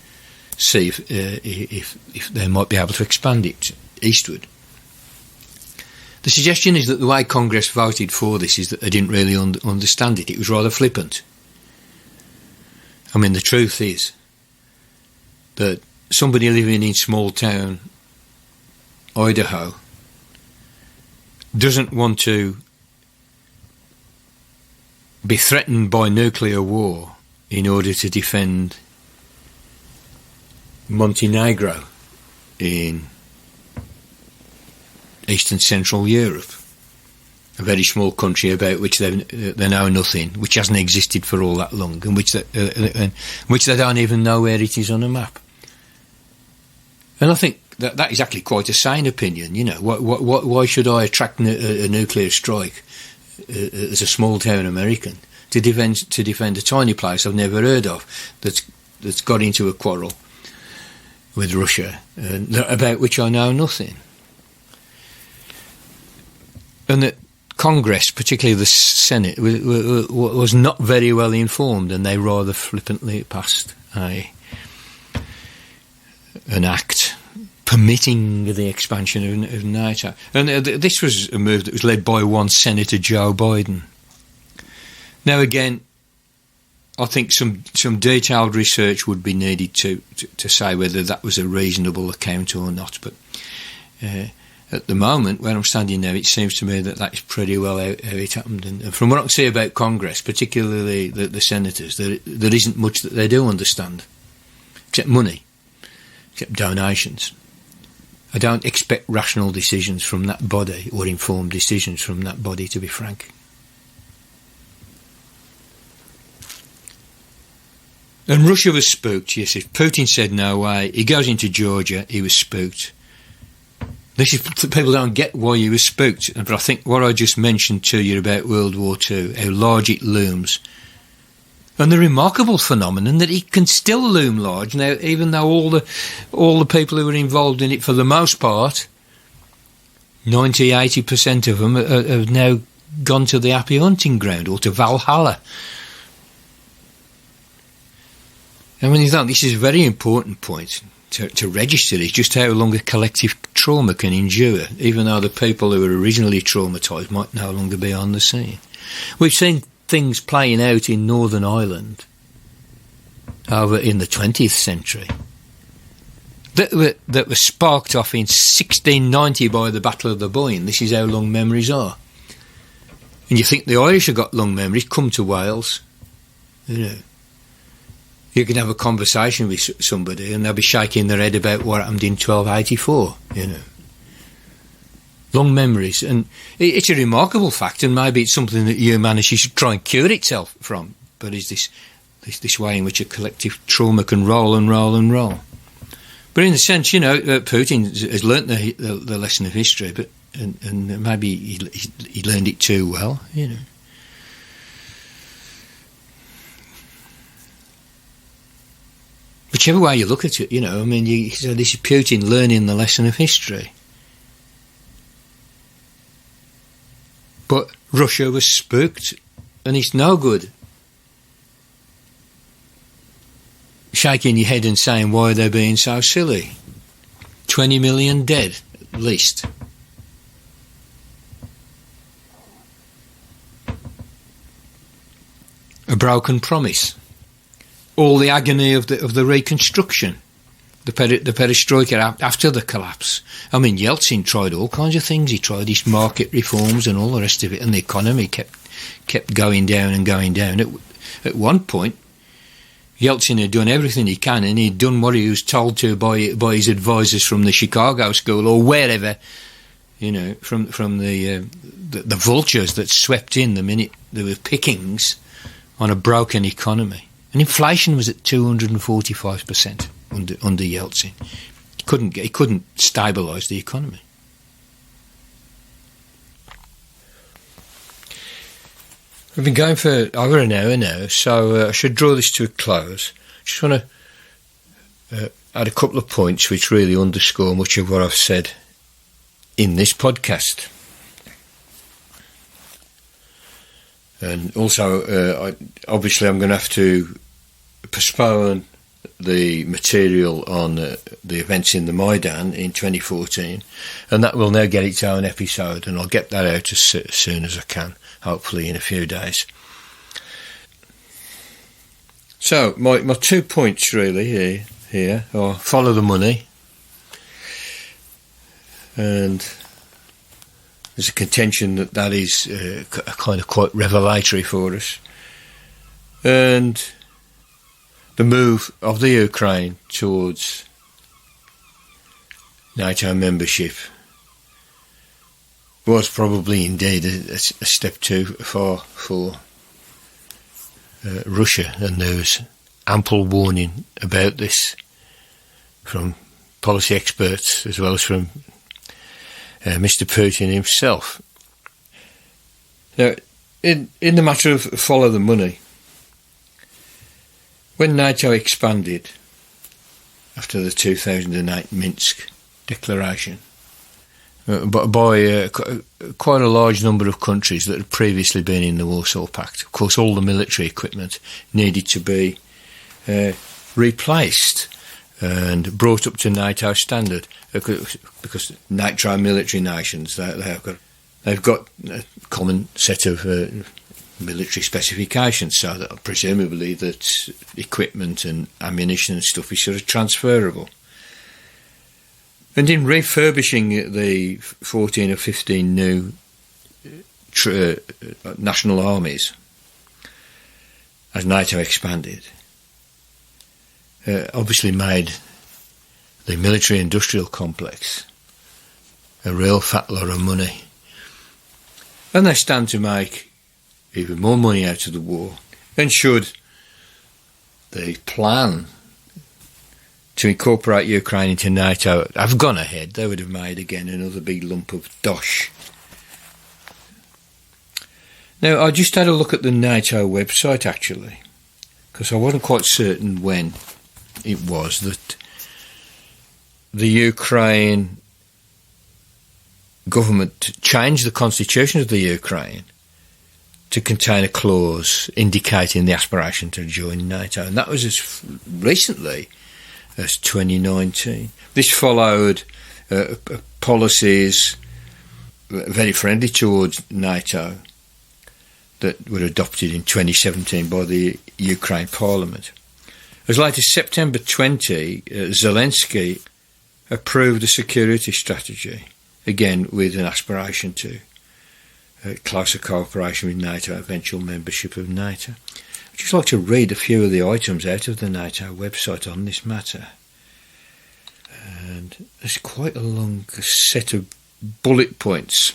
S1: see if they might be able to expand it eastward. The suggestion is that the way Congress voted for this is that they didn't really understand it. It was rather flippant. I mean, the truth is that somebody living in small town Idaho doesn't want to be threatened by nuclear war in order to defend Montenegro in Eastern Central Europe, a very small country about which they know nothing, which hasn't existed for all that long, and which they don't even know where it is on a map. And I think that is actually quite a sane opinion. Why should I attract a nuclear strike as a small town American to defend a tiny place I've never heard of that's got into a quarrel with Russia about which I know nothing? And that Congress, particularly the Senate, was not very well informed, and they rather flippantly passed an act permitting the expansion of NATO. And this was a move that was led by one Senator Joe Biden. Now again, I think some detailed research would be needed to say whether that was a reasonable account or not. But at the moment, where I'm standing now, it seems to me that is pretty well how it happened. And from what I can see about Congress, particularly the senators, there isn't much that they do understand, except money, except donations. I don't expect rational decisions from that body, or informed decisions from that body, to be frank. And Russia was spooked, yes. If Putin said no way, he goes into Georgia, he was spooked. This is, people don't get why he was spooked, but I think what I just mentioned to you about World War II, how large it looms, and the remarkable phenomenon that it can still loom large now, even though all the people who are involved in it, for the most part, 90-80% of them have now gone to the happy hunting ground, or to Valhalla. And when you think, this is a very important point to register, is just how long a collective trauma can endure, even though the people who were originally traumatised might no longer be on the scene. We've seen things playing out in Northern Ireland over in the 20th century that were sparked off in 1690 by the Battle of the Boyne. This is how long memories are. And you think the Irish have got long memories, come to Wales, you know. You can have a conversation with somebody and they'll be shaking their head about what happened in 1284, you know. Long memories. And it's a remarkable fact, and maybe it's something that humanity should try and cure itself from. But is this way in which a collective trauma can roll and roll and roll. But in a sense, you know, Putin has learnt the lesson of history, but and maybe he learned it too well, you know. Whichever way you look at it, you know, I mean, so this is Putin learning the lesson of history. But Russia was spooked, and it's no good shaking your head and saying, why are they being so silly? 20 million dead, at least. A broken promise. All the agony of the reconstruction, the perestroika after the collapse. I mean, Yeltsin tried all kinds of things. He tried his market reforms and all the rest of it, and the economy kept going down and going down. At one point, Yeltsin had done everything he can, and he'd done what he was told to by his advisors from the Chicago school or wherever, you know, from the vultures that swept in the minute there were pickings on a broken economy. And inflation was at 245% under Yeltsin. He couldn't stabilise the economy. We've been going for over an hour now, so I should draw this to a close. Just want to add a couple of points which really underscore much of what I've said in this podcast. And also, obviously, I'm going to have to postpone the material on the events in the Maidan in 2014, and that will now get its own episode, and I'll get that out as soon as I can, hopefully in a few days. So, my 2 points really here are follow the money, and there's a contention that is kind of quite revelatory for us. And the move of the Ukraine towards NATO membership was probably indeed a step too far for Russia, and there was ample warning about this from policy experts as well as from Mr. Putin himself. Now, in the matter of follow the money, when NATO expanded after the 2008 Minsk Declaration, by quite a large number of countries that had previously been in the Warsaw Pact, of course all the military equipment needed to be replaced and brought up to NATO standard, because NATO military nations they've got a common set of military specifications, so that presumably that equipment and ammunition and stuff is sort of transferable. And in refurbishing the 14 or 15 new national armies, as NATO expanded, obviously made the military-industrial complex a real fat lot of money. And they stand to make even more money out of the war. And should the plan to incorporate Ukraine into NATO have gone ahead, they would have made again another big lump of dosh. Now, I just had a look at the NATO website, actually, because I wasn't quite certain when it was that the Ukraine government changed the constitution of the Ukraine to contain a clause indicating the aspiration to join NATO, and that was as recently as 2019. This followed policies very friendly towards NATO that were adopted in 2017 by the Ukraine Parliament. As late as September 20, Zelensky approved a security strategy, again with an aspiration to closer cooperation with NATO, eventual membership of NATO. I'd just like to read a few of the items out of the NATO website on this matter. And there's quite a long set of bullet points.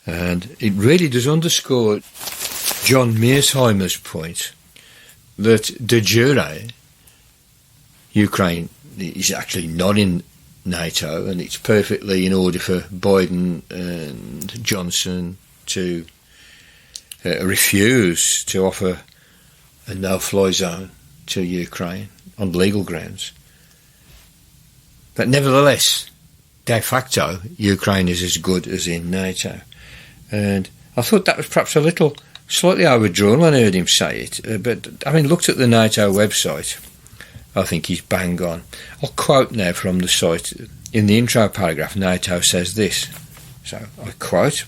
S1: And it really does underscore John Mearsheimer's point that de jure Ukraine is actually not in NATO, and it's perfectly in order for Biden and Johnson to refuse to offer a no-fly zone to Ukraine on legal grounds. But nevertheless, de facto, Ukraine is as good as in NATO. And I thought that was perhaps a little slightly overdrawn when I heard him say it, but having looked at the NATO website, I think he's bang on. I'll quote now from the site. In the intro paragraph, NATO says this, so I quote,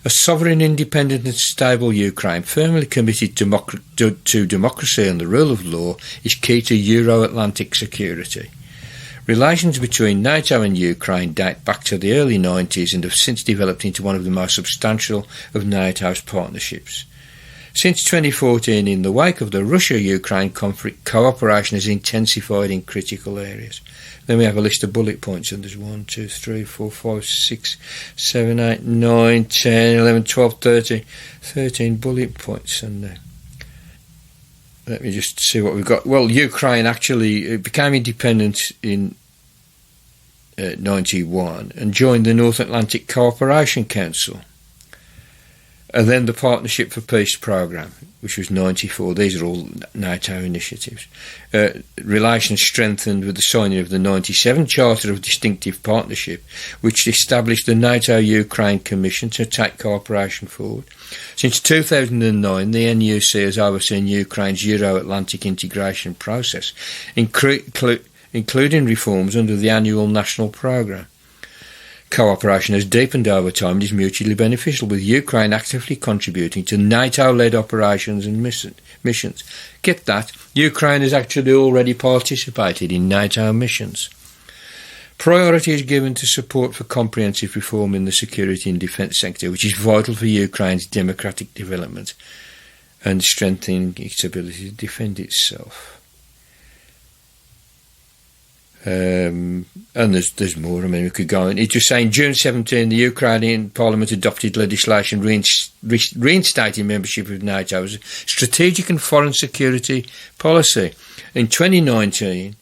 S1: "A sovereign, independent and stable Ukraine, firmly committed to democracy and the rule of law, is key to Euro-Atlantic security. Relations between NATO and Ukraine date back to the early 90s and have since developed into one of the most substantial of NATO's partnerships. Since 2014, in the wake of the Russia-Ukraine conflict, cooperation has intensified in critical areas." Then we have a list of bullet points, and there's 1, 2, 3, 4, 5, 6, 7, 8, 9, 10, 11, 12, 13 bullet points. And let me just see what we've got. Well, Ukraine actually became independent in 91 and joined the North Atlantic Cooperation Council. And then the Partnership for Peace programme, which was 94. These are all NATO initiatives. Relations strengthened with the signing of the 97 Charter of Distinctive Partnership, which established the NATO-Ukraine Commission to take cooperation forward. Since 2009, the NUC has overseen Ukraine's Euro-Atlantic integration process, including reforms under the annual national programme. Cooperation has deepened over time and is mutually beneficial, with Ukraine actively contributing to NATO-led operations and missions. Get that? Ukraine has actually already participated in NATO missions. Priority is given to support for comprehensive reform in the security and defence sector, which is vital for Ukraine's democratic development and strengthening its ability to defend itself. And there's more. I mean, we could go on. It was saying June 17, the Ukrainian Parliament adopted legislation reinstating membership of NATO as a strategic and foreign security policy. In 2019,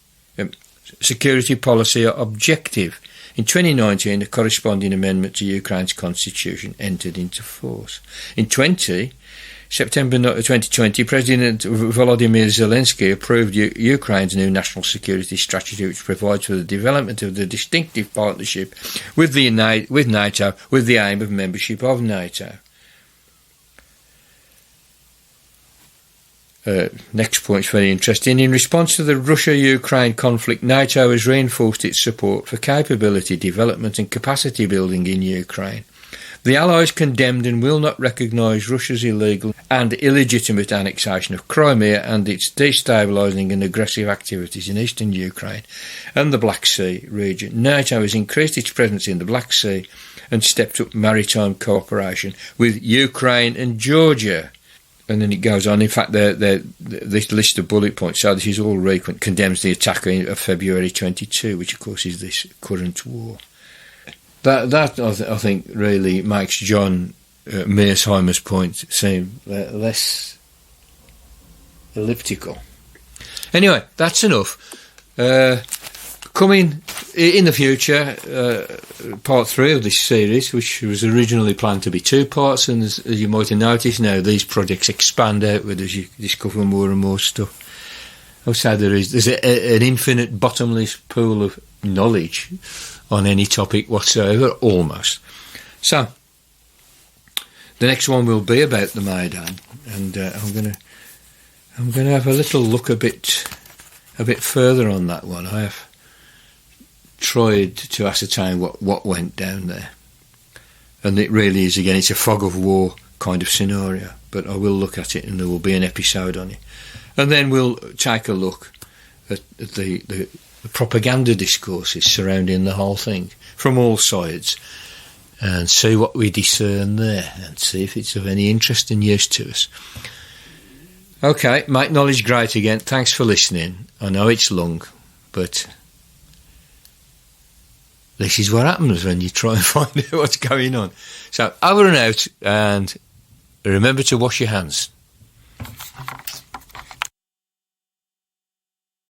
S1: security policy objective. In 2019, a corresponding amendment to Ukraine's constitution entered into force. In September 2020, President Volodymyr Zelensky approved Ukraine's new national security strategy, which provides for the development of the distinctive partnership with NATO, with the aim of membership of NATO. Next point is very interesting. In response to the Russia-Ukraine conflict, NATO has reinforced its support for capability development and capacity building in Ukraine. The Allies condemned and will not recognise Russia's illegal and illegitimate annexation of Crimea and its destabilising and aggressive activities in eastern Ukraine and the Black Sea region. NATO has increased its presence in the Black Sea and stepped up maritime cooperation with Ukraine and Georgia. And then it goes on. In fact, this list of bullet points, so this is all recent, condemns the attack of February 22, which of course is this current war. That I think really makes John Mearsheimer's point seem less elliptical. Anyway, that's enough. Coming in the future, part 3 of this series, which was originally planned to be 2 parts, and as you might have noticed now, these projects expand outward as you discover more and more stuff. I would say there's an infinite bottomless pool of knowledge on any topic whatsoever, almost. So, the next one will be about the Maidan, and I'm gonna have a little look a bit further on that one. I have tried to ascertain what went down there, and it really is, again, it's a fog of war kind of scenario, but I will look at it and there will be an episode on it, and then we'll take a look at the propaganda discourses surrounding the whole thing from all sides and see what we discern there and see if it's of any interest and use to us. Okay, make knowledge great again. Thanks for listening. I know it's long, but this is what happens when you try and find out what's going on. So, over and out, and remember to wash your hands.